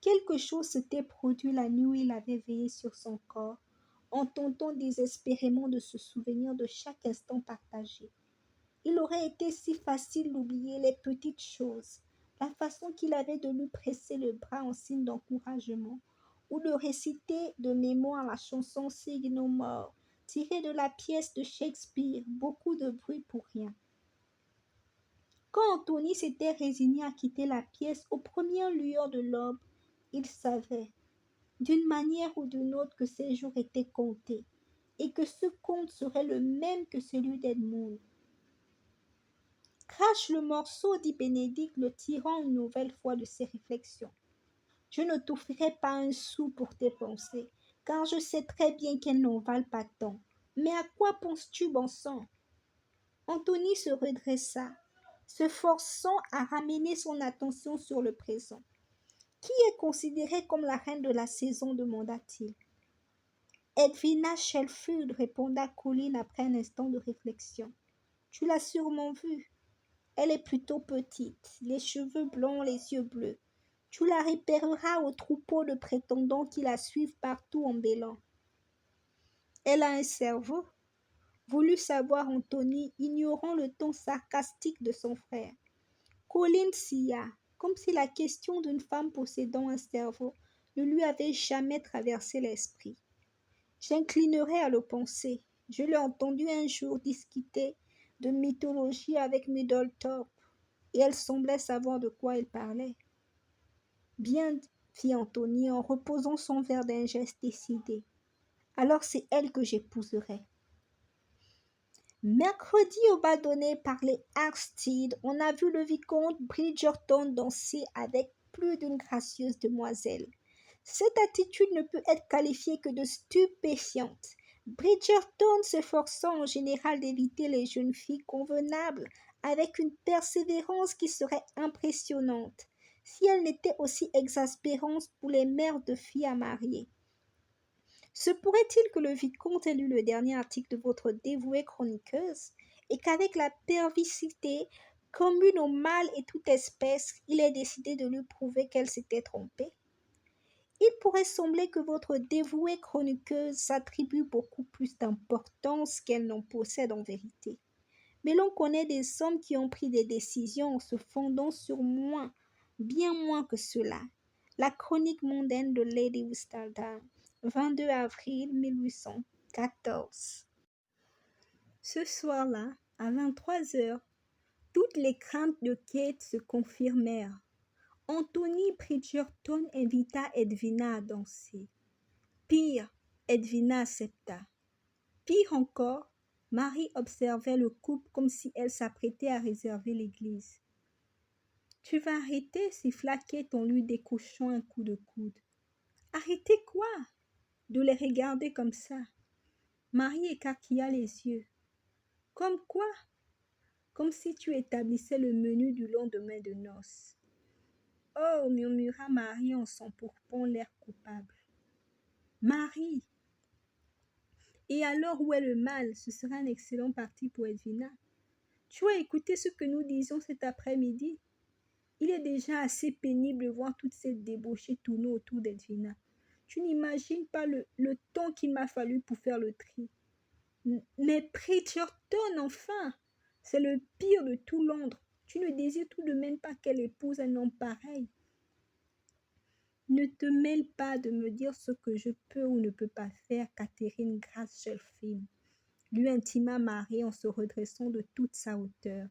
Quelque chose s'était produit la nuit où il avait veillé sur son corps, en tentant désespérément de se souvenir de chaque instant partagé. Il aurait été si facile d'oublier les petites choses, la façon qu'il avait de lui presser le bras en signe d'encouragement, ou de réciter de mémoire la chanson Sing No More, tirée de la pièce de Shakespeare, beaucoup de bruit pour rien. Quand Anthony s'était résigné à quitter la pièce aux premières lueurs de l'aube, il savait, d'une manière ou d'une autre, que ses jours étaient comptés, et que ce compte serait le même que celui d'Edmund. Crache le morceau, dit Bénédicte, le tirant une nouvelle fois de ses réflexions. Je ne t'offrirai pas un sou pour tes pensées, car je sais très bien qu'elles n'en valent pas tant. Mais à quoi penses-tu, bon sang? Anthony se redressa, se forçant à ramener son attention sur le présent. Qui est considérée comme la reine de la saison, demanda-t-il. Edwina Sheffield, répondit Colin après un instant de réflexion. Tu l'as sûrement vue. Elle est plutôt petite, les cheveux blonds, les yeux bleus. Tu la repéreras au troupeau de prétendants qui la suivent partout en bêlant. Elle a un cerveau, voulut savoir Anthony, ignorant le ton sarcastique de son frère. Colin sia, comme si la question d'une femme possédant un cerveau ne lui avait jamais traversé l'esprit. J'inclinerais à le penser. Je l'ai entendu un jour discuter de mythologie avec Middleton, et elle semblait savoir de quoi elle parlait. Bien, fit Anthony en reposant son verre d'un geste décidé. Alors c'est elle que j'épouserai. Mercredi au bal donné par les Arstide, on a vu le vicomte Bridgerton danser avec plus d'une gracieuse demoiselle. Cette attitude ne peut être qualifiée que de stupéfiante. Bridgerton s'efforçant en général d'éviter les jeunes filles convenables avec une persévérance qui serait impressionnante si elle n'était aussi exaspérante pour les mères de filles à marier. Se pourrait-il que le vicomte ait lu le dernier article de votre dévouée chroniqueuse et qu'avec la perversité commune au mal et toute espèce, il ait décidé de lui prouver qu'elle s'était trompée? Il pourrait sembler que votre dévouée chroniqueuse s'attribue beaucoup plus d'importance qu'elle n'en possède en vérité. Mais l'on connaît des hommes qui ont pris des décisions en se fondant sur moins, bien moins que cela. La chronique mondaine de Lady Whistledown, 22 avril 1814. Ce soir-là, à 23 heures, toutes les craintes de Kate se confirmèrent. Anthony Bridgerton invita Edwina à danser. Pire, Edwina accepta. Pire encore, Marie observait le couple comme si elle s'apprêtait à réserver l'église. « Tu vas arrêter, siffla Kate en lui décochant un coup de coude. « Arrêter quoi ?» De les regarder comme ça. Marie écarquilla les yeux. « Comme quoi ?» Comme si tu établissais le menu du lendemain de noces. « Oh » murmura Marie en s'empourprant l'air coupable. « Marie !» Et alors où est le mal? Ce sera un excellent parti pour Edwina. Tu as écouté ce que nous disions cet après-midi? Il est déjà assez pénible de voir toute cette débauchée tourner autour d'Edwina. Tu n'imagines pas le temps qu'il m'a fallu pour faire le tri. Mais Bridgerton, enfin! C'est le pire de tout Londres. Tu ne désires tout de même pas qu'elle épouse un homme pareil. Ne te mêle pas de me dire ce que je peux ou ne peux pas faire, Catherine Grace Shelfield, lui intima Marie en se redressant de toute sa hauteur.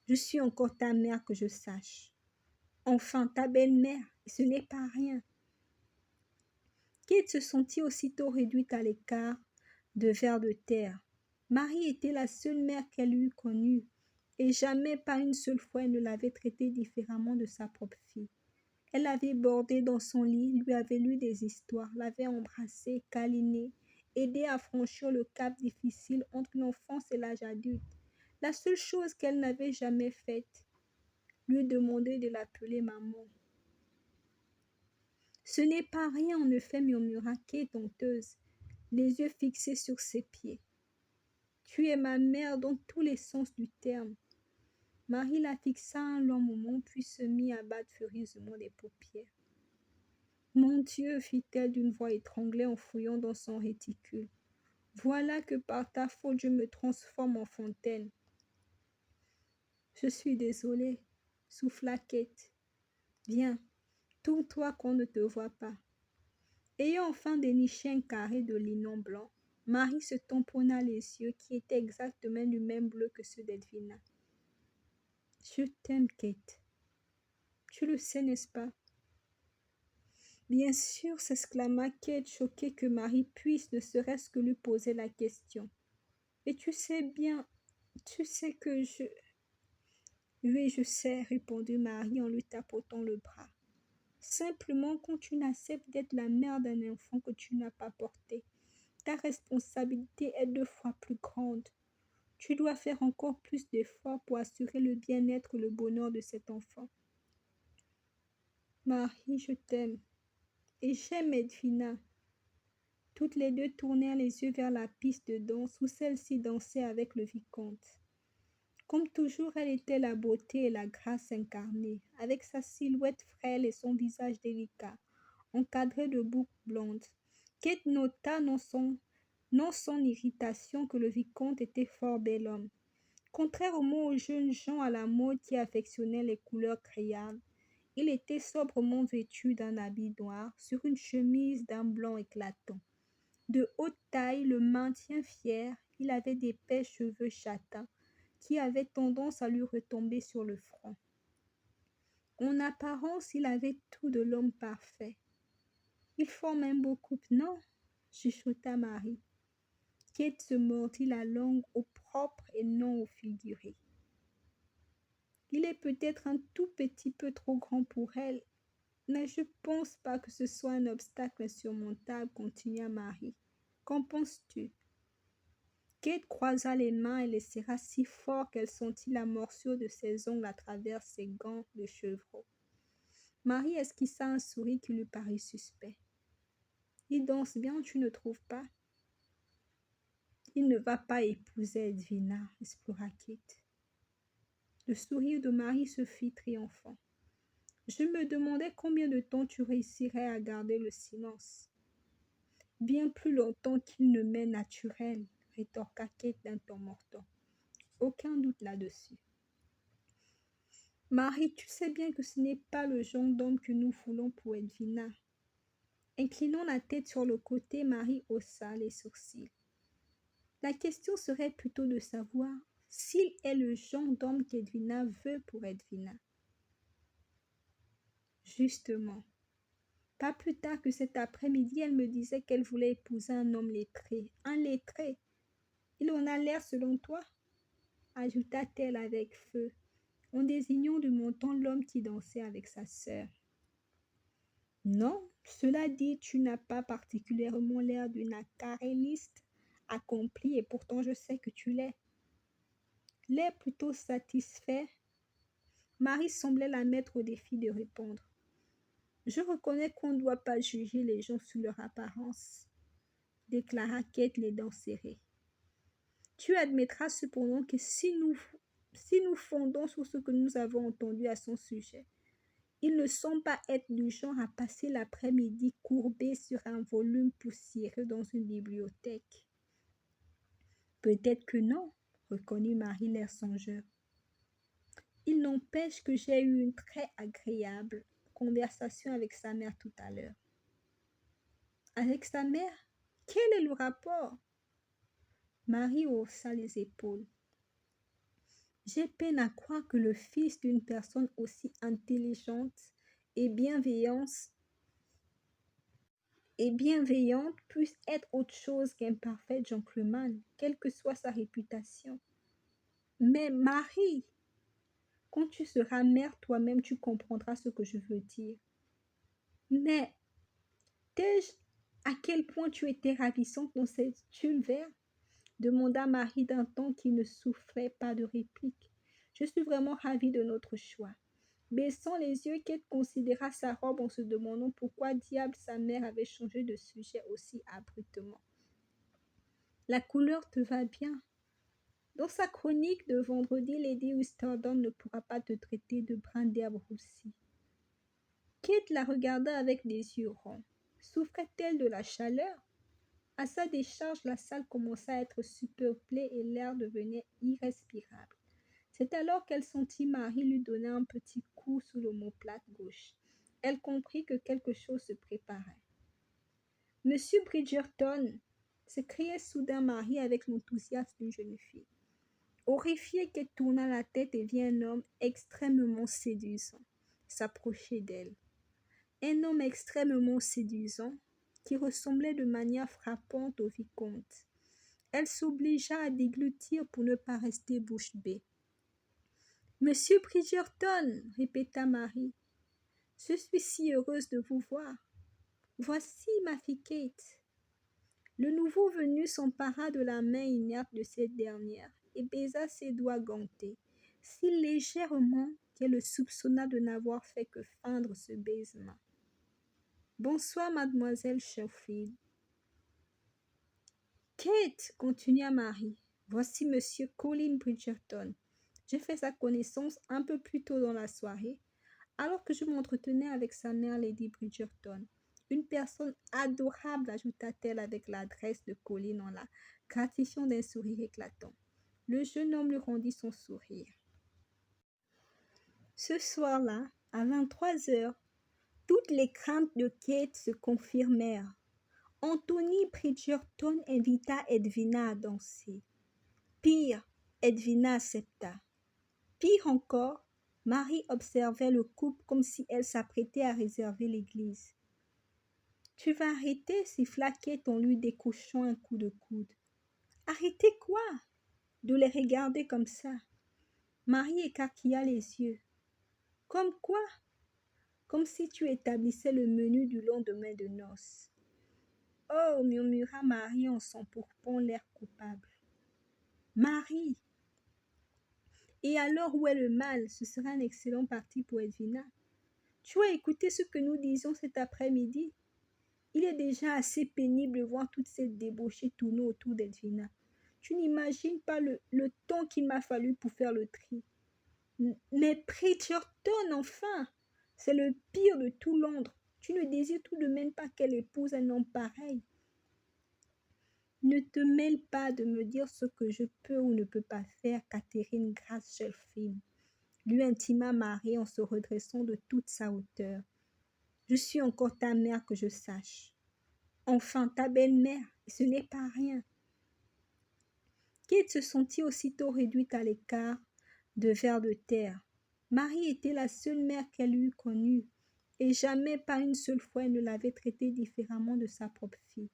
Je suis encore ta mère que je sache. Enfin, ta belle-mère, et ce n'est pas rien. Kate se sentit aussitôt réduite à l'écart de vers de terre. Marie était la seule mère qu'elle eût connue, et jamais, pas une seule fois, elle ne l'avait traitée différemment de sa propre fille. Elle l'avait bordée dans son lit, lui avait lu des histoires, l'avait embrassée, câlinée, aidée à franchir le cap difficile entre l'enfance et l'âge adulte. La seule chose qu'elle n'avait jamais faite, lui demander de l'appeler maman. Ce n'est pas rien en effet, murmura Kate honteuse, les yeux fixés sur ses pieds. Tu es ma mère dans tous les sens du terme. Marie la fixa un long moment, puis se mit à battre furieusement les paupières. Mon Dieu, fit-elle d'une voix étranglée en fouillant dans son réticule. Voilà que par ta faute je me transforme en fontaine. Je suis désolée, souffla Kate. Viens, tourne-toi qu'on ne te voit pas. Ayant enfin déniché un carré de linon blanc, Marie se tamponna les yeux qui étaient exactement du même bleu que ceux d'Edwina. Je t'aime, Kate. Tu le sais, n'est-ce pas? Bien sûr, s'exclama Kate, choquée que Marie puisse ne serait-ce que lui poser la question. Et tu sais bien, tu sais que je... Oui, je sais, répondit Marie en lui tapotant le bras. Simplement, quand tu n'acceptes d'être la mère d'un enfant que tu n'as pas porté, ta responsabilité est 2 fois plus grande. Tu dois faire encore plus d'efforts pour assurer le bien-être et le bonheur de cet enfant. Marie, je t'aime. Et j'aime Edwina. Toutes les deux tournèrent les yeux vers la piste de danse où celle-ci dansait avec le vicomte. Comme toujours, elle était la beauté et la grâce incarnées, avec sa silhouette frêle et son visage délicat, encadré de boucles blondes. Kate nota non sans irritation que le vicomte était fort bel homme. Contrairement aux jeunes gens à la mode qui affectionnaient les couleurs criardes, il était sobrement vêtu d'un habit noir sur une chemise d'un blanc éclatant. De haute taille, le maintien fier, il avait d'épais cheveux châtains qui avaient tendance à lui retomber sur le front. En apparence, il avait tout de l'homme parfait. « Il forme un beau couple, non ?» chuchota Marie. Kate se mordit la langue au propre et non au figuré. Il est peut-être un tout petit peu trop grand pour elle, mais je pense pas que ce soit un obstacle insurmontable, continua Marie. Qu'en penses-tu? Kate croisa les mains et les serra si fort qu'elle sentit la morsure de ses ongles à travers ses gants de chevreau. Marie esquissa un sourire qui lui parut suspect. Il danse bien, tu ne trouves pas? Il ne va pas épouser Edwina, explora Kate. Le sourire de Marie se fit triomphant. Je me demandais combien de temps tu réussirais à garder le silence. Bien plus longtemps qu'il ne m'est naturel, rétorqua Kate d'un ton mordant. Aucun doute là-dessus. Marie, tu sais bien que ce n'est pas le genre d'homme que nous voulons pour Edwina. Inclinant la tête sur le côté, Marie haussa les sourcils. La question serait plutôt de savoir s'il est le genre d'homme qu'Edwina veut pour Edwina. Justement, pas plus tard que cet après-midi, elle me disait qu'elle voulait épouser un homme lettré. Un lettré. Il en a l'air selon toi? Ajouta-t-elle avec feu, en désignant de mon temps l'homme qui dansait avec sa sœur. Non, cela dit, tu n'as pas particulièrement l'air d'une aquarelliste accomplie et pourtant je sais que tu l'es. L'air plutôt satisfait, Marie semblait la mettre au défi de répondre. Je reconnais qu'on ne doit pas juger les gens sur leur apparence, déclara Kate les dents serrées. Tu admettras cependant que si nous fondons sur ce que nous avons entendu à son sujet, il ne semble pas être du genre à passer l'après-midi courbé sur un volume poussiéreux dans une bibliothèque. Peut-être que non, reconnut Marie l'air songeur. Il n'empêche que j'ai eu une très agréable conversation avec sa mère tout à l'heure. Avec sa mère? Quel est le rapport? Marie haussa les épaules. J'ai peine à croire que le fils d'une personne aussi intelligente et bienveillante puisse être autre chose qu'un parfait gentleman, quelle que soit sa réputation. Mais Marie, quand tu seras mère toi-même, tu comprendras ce que je veux dire. Mais t'ai-je à quel point tu étais ravissante dans cette tulle vert? Demanda Marie d'un ton qui ne souffrait pas de réplique. Je suis vraiment ravie de notre choix. Baissant les yeux, Kate considéra sa robe en se demandant pourquoi diable sa mère avait changé de sujet aussi abruptement. La couleur te va bien. Dans sa chronique de vendredi, Lady Whistledown ne pourra pas te traiter de brin d'herbe roussie. Kate la regarda avec des yeux ronds. Souffrait-elle de la chaleur? À sa décharge, la salle commença à être surpeuplée et l'air devenait irrespirable. C'est alors qu'elle sentit Marie lui donner un petit coup sous l'omoplate gauche. Elle comprit que quelque chose se préparait. « Monsieur Bridgerton !» s'écriait soudain Marie avec l'enthousiasme d'une jeune fille. Horrifiée, qu'elle tourna la tête et vit un homme extrêmement séduisant s'approcher d'elle. Un homme extrêmement séduisant qui ressemblait de manière frappante au vicomte. Elle s'obligea à déglutir pour ne pas rester bouche bée. « Monsieur Bridgerton !» répéta Marie. « Je suis si heureuse de vous voir. Voici ma fille Kate. » Le nouveau venu s'empara de la main inerte de cette dernière et baisa ses doigts gantés, si légèrement qu'elle le soupçonna de n'avoir fait que feindre ce baisement. « Bonsoir, mademoiselle Sherfield. »« Kate, continua Marie, voici monsieur Colin Bridgerton. J'ai fait sa connaissance un peu plus tôt dans la soirée, alors que je m'entretenais avec sa mère, Lady Bridgerton. Une personne adorable, ajouta-t-elle avec l'adresse de Colin en la gratifiant d'un sourire éclatant. Le jeune homme lui rendit son sourire. Ce soir-là, à 23h, toutes les craintes de Kate se confirmèrent. Anthony Bridgerton invita Edwina à danser. Pire, Edwina accepta. Pire encore, Marie observait le couple comme si elle s'apprêtait à réserver l'église. « Tu vas arrêter » siffla Kate en lui décochant un coup de coude. Arrêtez quoi? De les regarder comme ça. Marie écarquilla les yeux. Comme quoi? Comme si tu établissais le menu du lendemain de noces. Oh, murmura Marie en s'empourprant l'air coupable. Marie! Et alors où est le mal? Ce serait un excellent parti pour Edwina. Tu as écouté ce que nous disions cet après-midi? Il est déjà assez pénible de voir toute cette débauchée tourner autour d'Edwina. Tu n'imagines pas le temps qu'il m'a fallu pour faire le tri. Mais Bridgerton, enfin! C'est le pire de tout Londres. Tu ne désires tout de même pas qu'elle épouse un homme pareil. Ne te mêle pas de me dire ce que je peux ou ne peux pas faire, Catherine Grace-Shelfield, lui intima Marie en se redressant de toute sa hauteur. Je suis encore ta mère que je sache. Enfin, ta belle-mère, ce n'est pas rien. Kate se sentit aussitôt réduite à l'écart de vers de terre. Marie était la seule mère qu'elle eût connue, et jamais pas une seule fois elle ne l'avait traitée différemment de sa propre fille.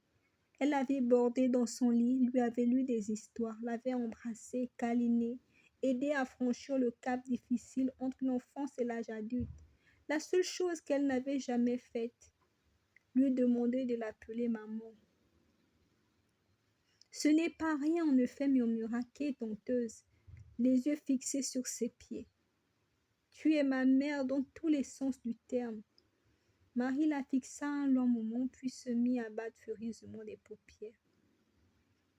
Elle l'avait bordée dans son lit, lui avait lu des histoires, l'avait embrassée, câlinée, aidée à franchir le cap difficile entre l'enfance et l'âge adulte. La seule chose qu'elle n'avait jamais faite, lui demander de l'appeler maman. Ce n'est pas rien en effet, murmura Kate honteuse, les yeux fixés sur ses pieds. Tu es ma mère dans tous les sens du terme. Marie la fixa un long moment, puis se mit à battre furieusement les paupières.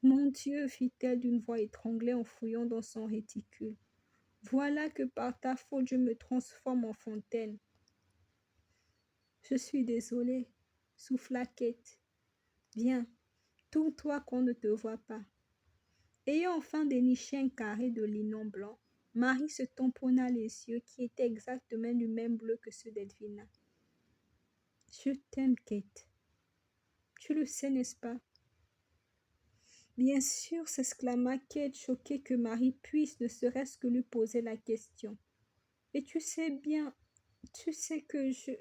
Mon Dieu, fit-elle d'une voix étranglée en fouillant dans son réticule. Voilà que par ta faute je me transforme en fontaine. Je suis désolée, souffla Kate. Viens, tourne-toi qu'on ne te voit pas. Ayant enfin déniché un carré de linon blanc, Marie se tamponna les yeux qui étaient exactement du même bleu que ceux d'Edwina. Je t'aime, Kate. Tu le sais, n'est-ce pas? Bien sûr, s'exclama Kate, choquée que Marie puisse ne serait-ce que lui poser la question. Et tu sais bien, tu sais que je...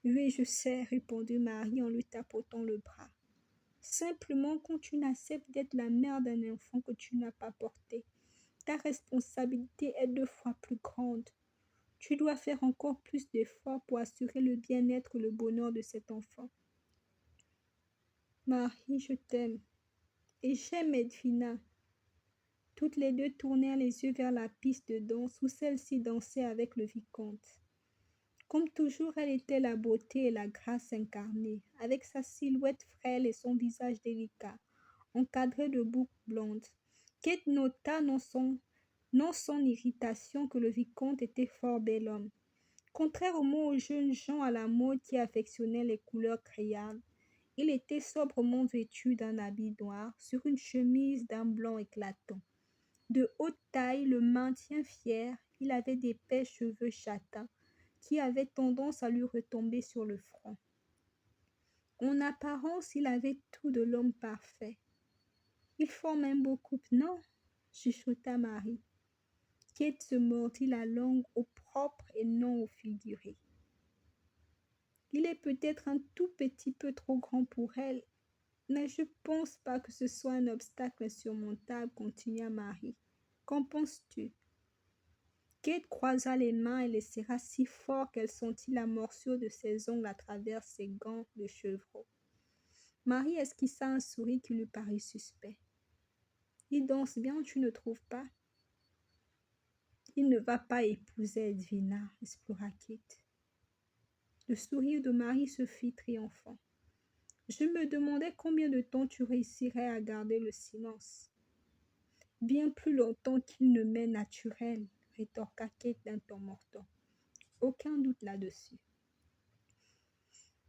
Oui, je sais, répondit Marie en lui tapotant le bras. Simplement, quand tu n'acceptes d'être la mère d'un enfant que tu n'as pas porté, ta responsabilité est 2 fois plus grande. Tu dois faire encore plus d'efforts pour assurer le bien-être et le bonheur de cet enfant. Marie, je t'aime. Et j'aime Edwina. Toutes les deux tournèrent les yeux vers la piste de danse où celle-ci dansait avec le vicomte. Comme toujours, elle était la beauté et la grâce incarnée, avec sa silhouette frêle et son visage délicat, encadré de boucles blondes. Kate nota non sans irritation que le vicomte était fort bel homme. Contrairement aux jeunes gens à la mode qui affectionnaient les couleurs criardes, il était sobrement vêtu d'un habit noir sur une chemise d'un blanc éclatant. De haute taille, le maintien fier, il avait d'épais cheveux châtains qui avaient tendance à lui retomber sur le front. En apparence, il avait tout de l'homme parfait. Il forme un beau couple, non? Chuchota Marie. Kate se mordit la langue au propre et non au figuré. Il est peut-être un tout petit peu trop grand pour elle, mais je pense pas que ce soit un obstacle insurmontable, continua Marie. Qu'en penses-tu? Kate croisa les mains et les serra si fort qu'elle sentit la morsure de ses ongles à travers ses gants de chevreau. Marie esquissa un sourire qui lui parut suspect. Il danse bien, tu ne trouves pas? Il ne va pas épouser Edwina, explora Kate. Le sourire de Marie se fit triomphant. Je me demandais combien de temps tu réussirais à garder le silence. Bien plus longtemps qu'il ne m'est naturel, rétorqua Kate d'un ton mordant. Aucun doute là-dessus.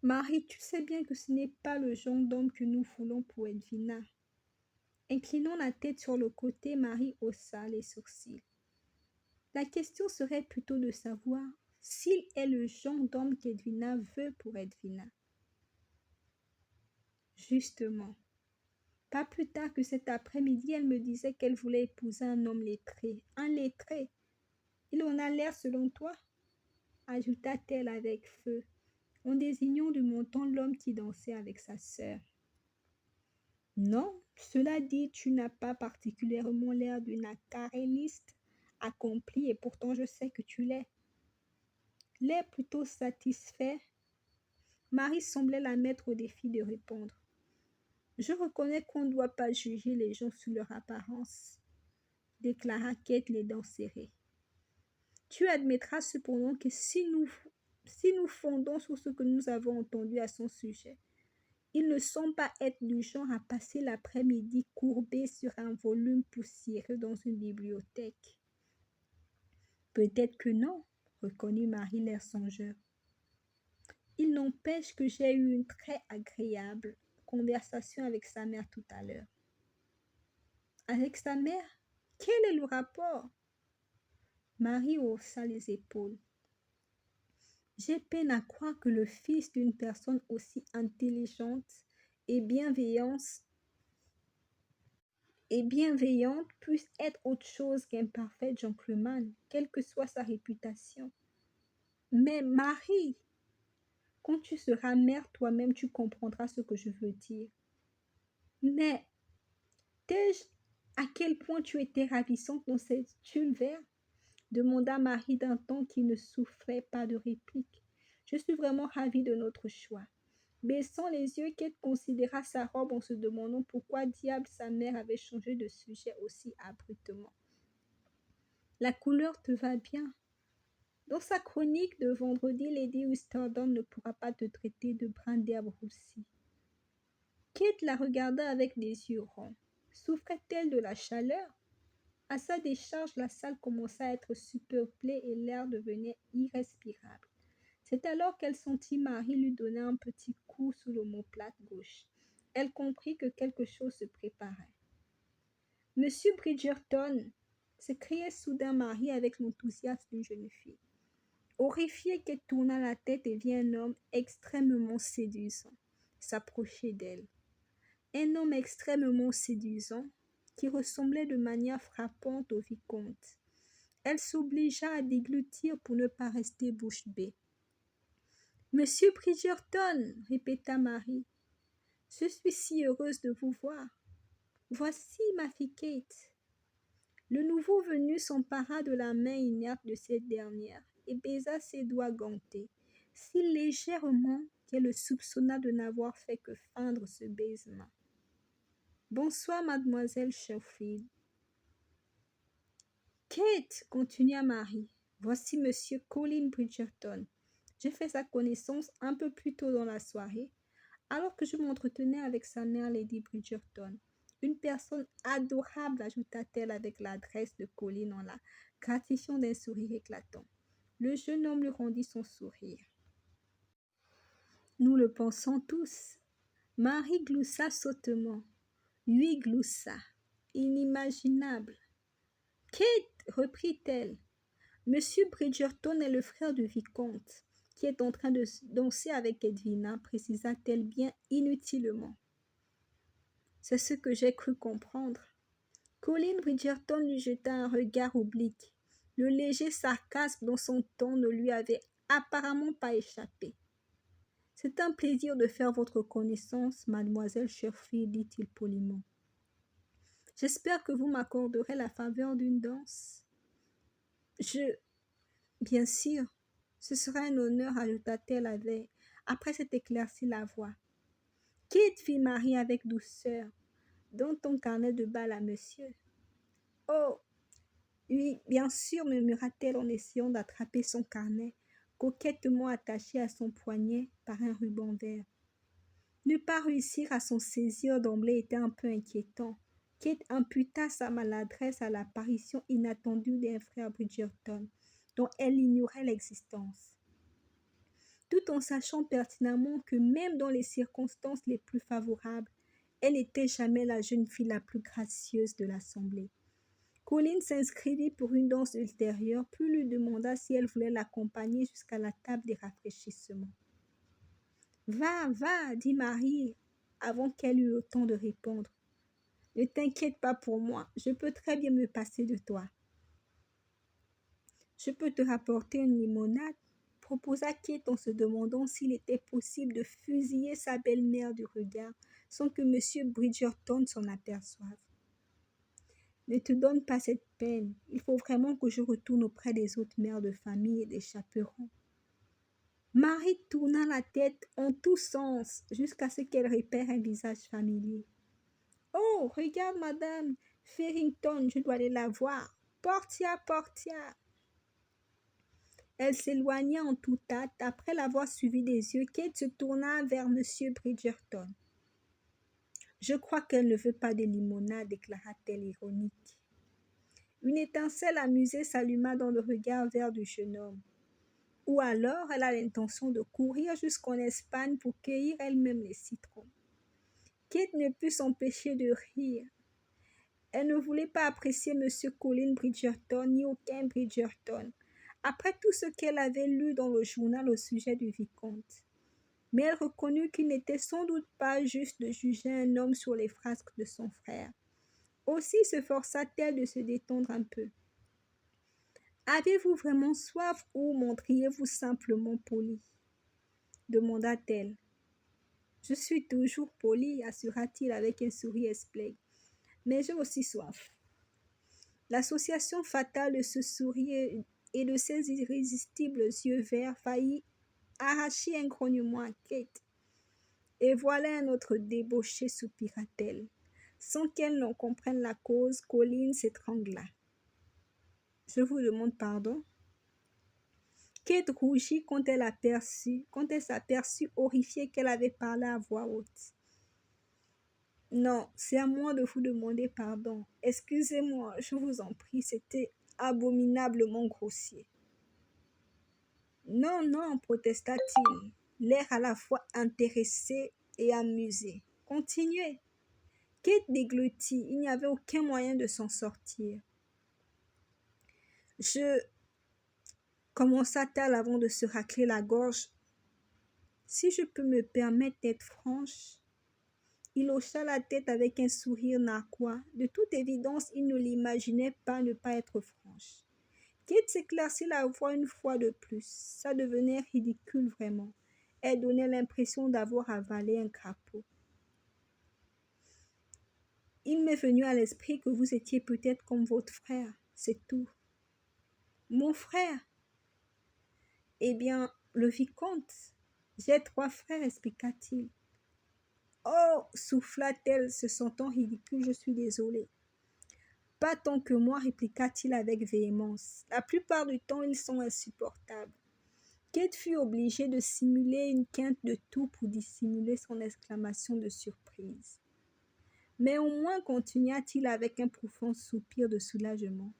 Marie, tu sais bien que ce n'est pas le genre d'homme que nous voulons pour Edwina. Inclinant la tête sur le côté, Marie haussa les sourcils. La question serait plutôt de savoir s'il est le genre d'homme qu'Edwina veut pour Edwina. Justement, pas plus tard que cet après-midi, elle me disait qu'elle voulait épouser un homme lettré. Un lettré. Il en a l'air selon toi? Ajouta-t-elle avec feu, en désignant du montant l'homme qui dansait avec sa sœur. Non, cela dit, tu n'as pas particulièrement l'air d'une aquarelliste accomplie et pourtant je sais que tu l'es. L'air plutôt satisfait, Marie semblait la mettre au défi de répondre. Je reconnais qu'on ne doit pas juger les gens sur leur apparence, déclara Kate les dents serrées. Tu admettras cependant que si nous fondons sur ce que nous avons entendu à son sujet, il ne semble pas être du genre à passer l'après-midi courbé sur un volume poussiéreux dans une bibliothèque. Peut-être que non, reconnut Marie l'air songeur. Il n'empêche que j'ai eu une très agréable conversation avec sa mère tout à l'heure. Avec sa mère? Quel est le rapport? Marie haussa les épaules. J'ai peine à croire que le fils d'une personne aussi intelligente et bienveillante puisse être autre chose qu'un parfait gentleman, quelle que soit sa réputation. Mais Marie, quand tu seras mère toi-même, tu comprendras ce que je veux dire. Mais t'ai-je à quel point tu étais ravissante dans cette tulle vert? Demanda Marie d'un ton qui ne souffrait pas de réplique. Je suis vraiment ravie de notre choix. Baissant les yeux, Kate considéra sa robe en se demandant pourquoi diable sa mère avait changé de sujet aussi abruptement. La couleur te va bien. Dans sa chronique de vendredi, Lady Whistledown ne pourra pas te traiter de brin d'herbe roussie. Kate la regarda avec des yeux ronds. Souffrait-elle de la chaleur? À sa décharge, la salle commença à être surpeuplée et l'air devenait irrespirable. C'est alors qu'elle sentit Marie lui donner un petit coup sous l'omoplate gauche. Elle comprit que quelque chose se préparait. « Monsieur Bridgerton !» s'écriait soudain Marie avec l'enthousiasme d'une jeune fille. Horrifiée, qu'elle tourna la tête et vit un homme extrêmement séduisant s'approcher d'elle. Un homme extrêmement séduisant qui ressemblait de manière frappante au vicomte. Elle s'obligea à déglutir pour ne pas rester bouche bée. « Monsieur Bridgerton !» répéta Marie. « Je suis si heureuse de vous voir. Voici ma fille Kate. » Le nouveau venu s'empara de la main inerte de cette dernière et baisa ses doigts gantés, si légèrement qu'elle le soupçonna de n'avoir fait que feindre ce baisement. « Bonsoir, mademoiselle Sherfield. »« Kate, continua Marie, voici monsieur Colin Bridgerton. J'ai fait sa connaissance un peu plus tôt dans la soirée, alors que je m'entretenais avec sa mère, Lady Bridgerton. Une personne adorable, ajouta-t-elle avec l'adresse de Colin en la gratifiant d'un sourire éclatant. Le jeune homme lui rendit son sourire. Nous le pensons tous. Marie gloussa sottement. Lui gloussa. Inimaginable. Kate, reprit-elle, monsieur Bridgerton est le frère du vicomte, qui est en train de danser avec Edwina, précisa-t-elle bien inutilement. C'est ce que j'ai cru comprendre. Colin Bridgerton lui jeta un regard oblique. Le léger sarcasme dans son ton ne lui avait apparemment pas échappé. « C'est un plaisir de faire votre connaissance, mademoiselle Sherfield, dit-il poliment. J'espère que vous m'accorderez la faveur d'une danse. Bien sûr, ce sera un honneur, ajouta-t-elle après s'être éclairci la voix. Kate, fit Marie avec douceur, donne ton carnet de bal à monsieur. Oh, oui, bien sûr, murmura-t-elle en essayant d'attraper son carnet, coquettement attaché à son poignet par un ruban vert. Ne pas réussir à s'en saisir d'emblée était un peu inquiétant. Kate imputa sa maladresse à l'apparition inattendue d'un frère Bridgerton, dont elle ignorait l'existence, tout en sachant pertinemment que même dans les circonstances les plus favorables, elle n'était jamais la jeune fille la plus gracieuse de l'assemblée. Colin s'inscrivit pour une danse ultérieure, puis lui demanda si elle voulait l'accompagner jusqu'à la table des rafraîchissements. « Va, va, dit Marie, avant qu'elle eût le temps de répondre. « Ne t'inquiète pas pour moi, je peux très bien me passer de toi. »« Je peux te rapporter une limonade, » proposa Kate en se demandant s'il était possible de fusiller sa belle-mère du regard sans que M. Bridgerton s'en aperçoive. Ne te donne pas cette peine. Il faut vraiment que je retourne auprès des autres mères de famille et des chaperons. Marie tourna la tête en tous sens jusqu'à ce qu'elle repère un visage familier. « Oh, regarde, madame Farrington, je dois aller la voir. Portia, Portia !» Elle s'éloigna en toute hâte. Après l'avoir suivi des yeux, Kate se tourna vers M. Bridgerton. « Je crois qu'elle ne veut pas de limonade, déclara-t-elle ironique. Une étincelle amusée s'alluma dans le regard vert du jeune homme. Ou alors elle a l'intention de courir jusqu'en Espagne pour cueillir elle-même les citrons. Kate ne put s'empêcher de rire. Elle ne voulait pas apprécier M. Colin Bridgerton ni aucun Bridgerton, après tout ce qu'elle avait lu dans le journal au sujet du vicomte. Mais elle reconnut qu'il n'était sans doute pas juste de juger un homme sur les frasques de son frère. Aussi se força-t-elle de se détendre un peu. « Avez-vous vraiment soif ou montriez-vous simplement poli ?» demanda-t-elle. « Je suis toujours poli, assura-t-il avec un sourire espègle, mais j'ai aussi soif. » L'association fatale de ce sourire et de ses irrésistibles yeux verts faillit arracher un grognement à Kate. « Et voilà un autre débauché, soupira-t-elle. Sans qu'elle n'en comprenne la cause, Colin s'étrangla. « Je vous demande pardon. » Kate rougit quand elle s'aperçut horrifiée qu'elle avait parlé à voix haute. « Non, c'est à moi de vous demander pardon. Excusez-moi, je vous en prie, c'était abominablement grossier. »« Non, non, protesta-t-il, l'air à la fois intéressé et amusé. Continuez. » Kate déglutit, il n'y avait aucun moyen de s'en sortir. « Je... » commença-t-elle avant de se racler la gorge. « Si je peux me permettre d'être franche. » Il hocha la tête avec un sourire narquois. De toute évidence, il ne l'imaginait pas ne pas être franche. Kate s'éclaircit la voix une fois de plus. Ça devenait ridicule vraiment. Elle donnait l'impression d'avoir avalé un crapaud. « Il m'est venu à l'esprit que vous étiez peut-être comme votre frère, c'est tout. »« Mon frère ? Eh bien, le vicomte. J'ai 3 frères, expliqua-t-il. »« Oh !» souffla-t-elle, se sentant ridicule, « je suis désolée. »« Pas tant que moi, répliqua-t-il avec véhémence. La plupart du temps, ils sont insupportables. » Kate fut obligée de simuler une quinte de toux pour dissimuler son exclamation de surprise. « Mais au moins, continua-t-il avec un profond soupir de soulagement,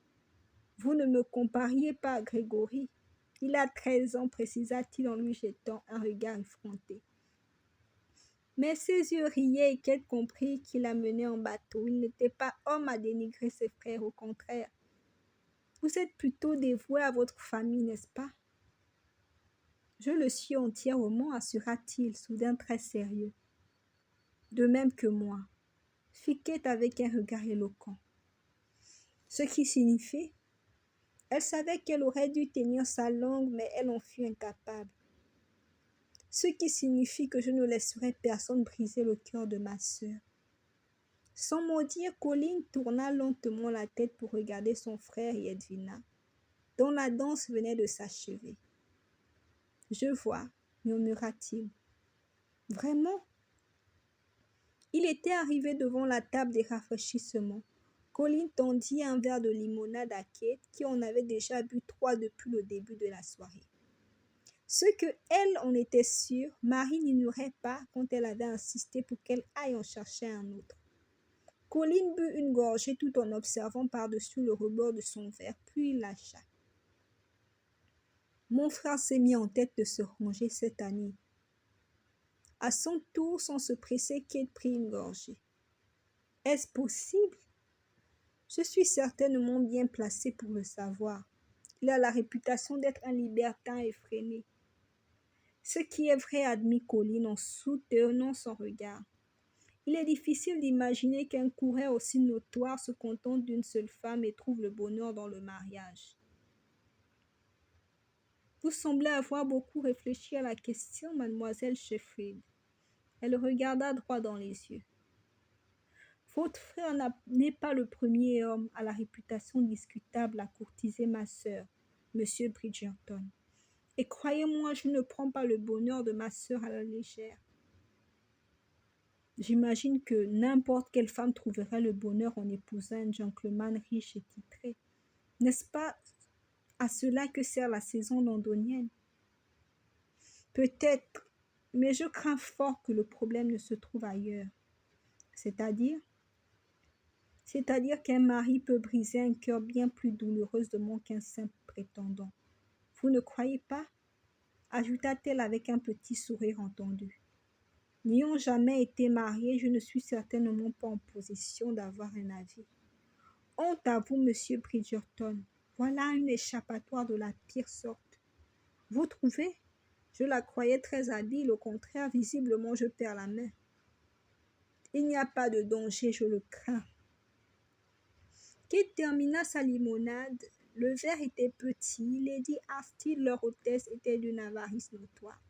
vous ne me compariez pas à Grégory. Il a 13 ans, précisa-t-il en lui jetant un regard effronté. Mais ses yeux riaient et Kate comprit qu'il la menait en bateau. Il n'était pas homme à dénigrer ses frères, au contraire. Vous êtes plutôt dévoué à votre famille, n'est-ce pas? Je le suis entièrement, assura-t-il, soudain très sérieux. De même que moi, fit Kate avec un regard éloquent. Ce qui signifie, elle savait qu'elle aurait dû tenir sa langue, mais elle en fut incapable. Ce qui signifie que je ne laisserai personne briser le cœur de ma sœur. Sans mot dire, Colin tourna lentement la tête pour regarder son frère et Edwina, dont la danse venait de s'achever. « Je vois, » murmura-t-il. « Vraiment ?» Il était arrivé devant la table des rafraîchissements. Colin tendit un verre de limonade à Kate, qui en avait déjà bu 3 depuis le début de la soirée. Ce que elle en était sûre, Marie n'ignorait pas quand elle avait insisté pour qu'elle aille en chercher un autre. Colin but une gorgée tout en observant par-dessus le rebord de son verre, puis il lâcha. Mon frère s'est mis en tête de se ranger cette année. À son tour, sans se presser, Kate prit une gorgée. Est-ce possible? Je suis certainement bien placée pour le savoir. Il a la réputation d'être un libertin effréné. Ce qui est vrai, admit Colin en soutenant son regard. Il est difficile d'imaginer qu'un coureur aussi notoire se contente d'une seule femme et trouve le bonheur dans le mariage. Vous semblez avoir beaucoup réfléchi à la question, mademoiselle Sheffield, Elle le regarda droit dans les yeux. Votre frère n'est pas le premier homme à la réputation discutable à courtiser ma sœur, monsieur Bridgerton. Et croyez-moi, je ne prends pas le bonheur de ma sœur à la légère. J'imagine que n'importe quelle femme trouverait le bonheur en épousant un gentleman riche et titré. N'est-ce pas à cela que sert la saison londonienne? Peut-être, mais je crains fort que le problème ne se trouve ailleurs. C'est-à-dire qu'un mari peut briser un cœur bien plus douloureusement qu'un simple prétendant. Vous ne croyez pas? Ajouta-t-elle avec un petit sourire entendu. N'ayant jamais été mariée, je ne suis certainement pas en position d'avoir un avis. Honte à vous, monsieur Bridgerton. Voilà une échappatoire de la pire sorte. Vous trouvez? Je la croyais très habile, au contraire, visiblement je perds la main. Il n'y a pas de danger, je le crains. Kate termina sa limonade. Le verre était petit. Lady Astrid, leur hôtesse, était d'une avarice notoire.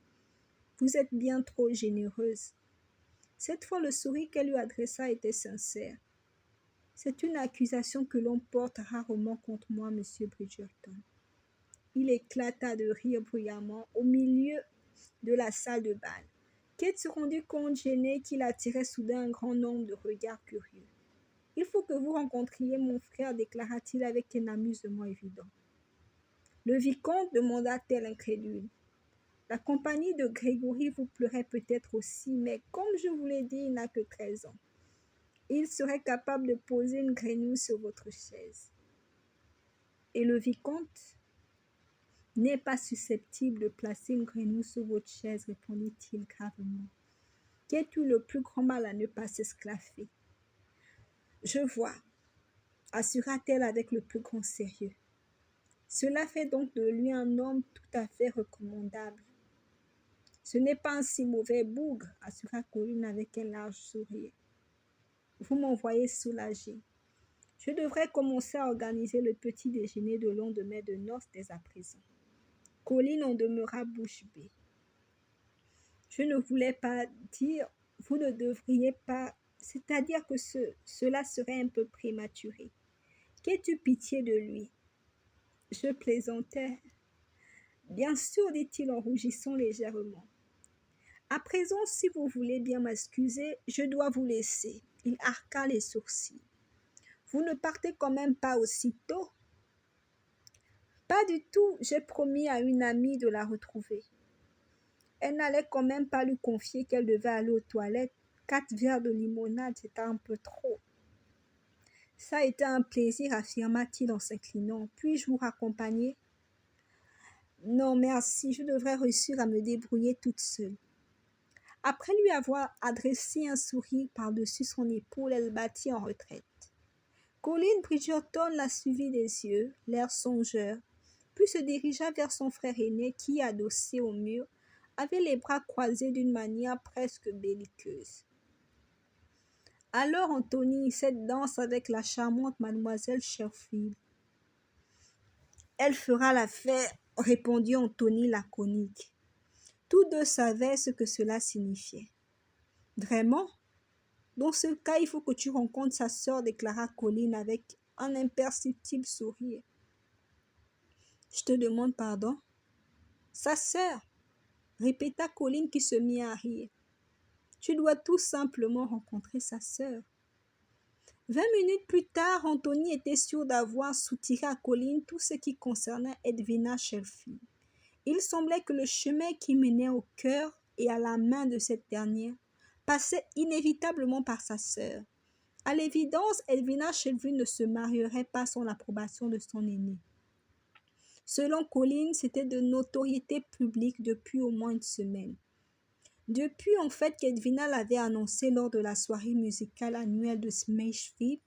Vous êtes bien trop généreuse. Cette fois, le sourire qu'elle lui adressa était sincère. C'est une accusation que l'on porte rarement contre moi, monsieur Bridgerton. Il éclata de rire bruyamment au milieu de la salle de bal. Kate se rendit compte gênée qu'il attirait soudain un grand nombre de regards curieux. « Il faut que vous rencontriez mon frère, déclara-t-il avec un amusement évident. Le vicomte, demanda-t-elle incrédule. La compagnie de Grégory vous plairait peut-être aussi, mais comme je vous l'ai dit, il n'a que 13 ans. Il serait capable de poser une grenouille sur votre chaise. Et le vicomte n'est pas susceptible de placer une grenouille sur votre chaise, répondit-il gravement. Qu'as-tu le plus grand mal à ne pas s'esclaffer? Je vois, assura-t-elle avec le plus grand sérieux. Cela fait donc de lui un homme tout à fait recommandable. Ce n'est pas un si mauvais bougre, assura Colline avec un large sourire. Vous m'en voyez soulagée. Je devrais commencer à organiser le petit déjeuner de lendemain de noces dès à présent. Colline en demeura bouche bée. Je ne voulais pas dire, vous ne devriez pas, c'est-à-dire que cela serait un peu prématuré. Qu'as-tu pitié de lui? Je plaisantais. Bien sûr, dit-il en rougissant légèrement. À présent, si vous voulez bien m'excuser, je dois vous laisser. Il arqua les sourcils. Vous ne partez quand même pas aussitôt? Pas du tout, j'ai promis à une amie de la retrouver. Elle n'allait quand même pas lui confier qu'elle devait aller aux toilettes. 4 verres de limonade, c'était un peu trop. Ça a été un plaisir, affirma-t-il en s'inclinant. Puis-je vous raccompagner? Non, merci, je devrais réussir à me débrouiller toute seule. Après lui avoir adressé un sourire par-dessus son épaule, elle battit en retraite. Colline Bridgerton la suivit des yeux, l'air songeur, puis se dirigea vers son frère aîné qui, adossé au mur, avait les bras croisés d'une manière presque belliqueuse. Alors, Anthony, cette danse avec la charmante mademoiselle Sherfield. Elle fera l'affaire, répondit Anthony laconique. Tous deux savaient ce que cela signifiait. Vraiment? Dans ce cas, il faut que tu rencontres sa sœur, déclara Colline avec un imperceptible sourire. Je te demande pardon? Sa sœur, répéta Colline qui se mit à rire. Tu dois tout simplement rencontrer sa sœur. 20 minutes plus tard, Anthony était sûr d'avoir soutiré à Colline tout ce qui concernait Edwina Shelfield. Il semblait que le chemin qui menait au cœur et à la main de cette dernière passait inévitablement par sa sœur. À l'évidence, Edwina Shelfield ne se marierait pas sans l'approbation de son aîné. Selon Colline, c'était de notoriété publique depuis au moins une semaine. Depuis en fait qu'Edwina l'avait annoncé lors de la soirée musicale annuelle de Smashfield,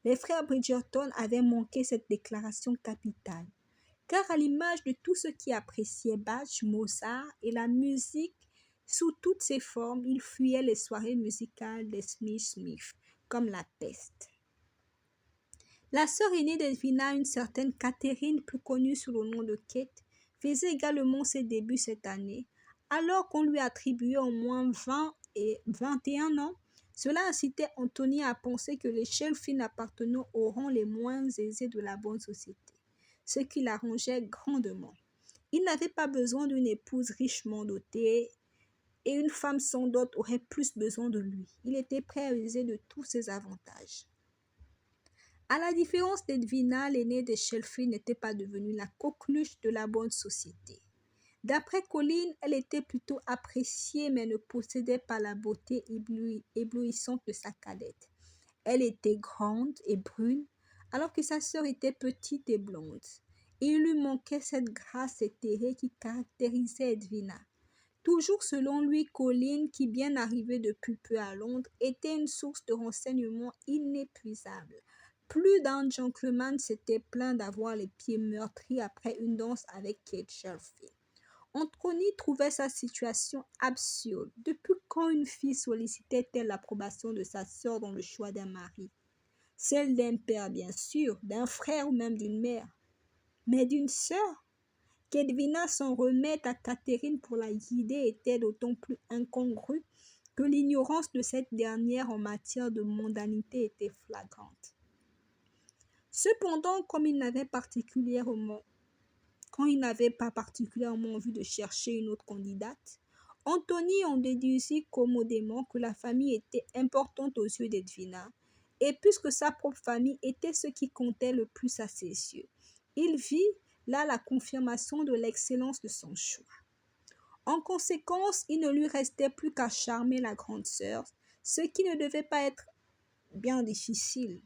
les frères Bridgerton avaient manqué cette déclaration capitale, car à l'image de tous ceux qui appréciaient Bach, Mozart et la musique sous toutes ses formes, ils fuyaient les soirées musicales des Smith comme la peste. La sœur aînée d'Edwina, une certaine Catherine, plus connue sous le nom de Kate, faisait également ses débuts cette année, alors qu'on lui attribuait au moins 20 et 21 ans. Cela incitait Anthony à penser que les Shelfin appartenant aux rangs les moins aisés de la bonne société, ce qui l'arrangeait grandement. Il n'avait pas besoin d'une épouse richement dotée et une femme sans dot aurait plus besoin de lui. Il était prêt à user de tous ses avantages. À la différence d'Edwina, l'aînée des Shelfin n'était pas devenue la coqueluche de la bonne société. D'après Colin, elle était plutôt appréciée mais ne possédait pas la beauté éblouissante de sa cadette. Elle était grande et brune, alors que sa sœur était petite et blonde. Et il lui manquait cette grâce éthérée qui caractérisait Edwina. Toujours selon lui, Colin, qui bien arrivé depuis peu à Londres, était une source de renseignements inépuisable. Plus d'un gentleman s'était plaint d'avoir les pieds meurtris après une danse avec Kate Shelfin. Anthony trouvait sa situation absurde. Depuis quand une fille sollicitait-elle l'approbation de sa sœur dans le choix d'un mari? Celle d'un père, bien sûr, d'un frère ou même d'une mère. Mais d'une sœur? Qu'Edwina s'en remette à Catherine pour la guider était d'autant plus incongru que l'ignorance de cette dernière en matière de mondanité était flagrante. Cependant, quand il n'avait pas particulièrement envie de chercher une autre candidate, Anthony en déduisit commodément que la famille était importante aux yeux d'Edwina, et puisque sa propre famille était ce qui comptait le plus à ses yeux, il vit là la confirmation de l'excellence de son choix. En conséquence, il ne lui restait plus qu'à charmer la grande sœur, ce qui ne devait pas être bien difficile.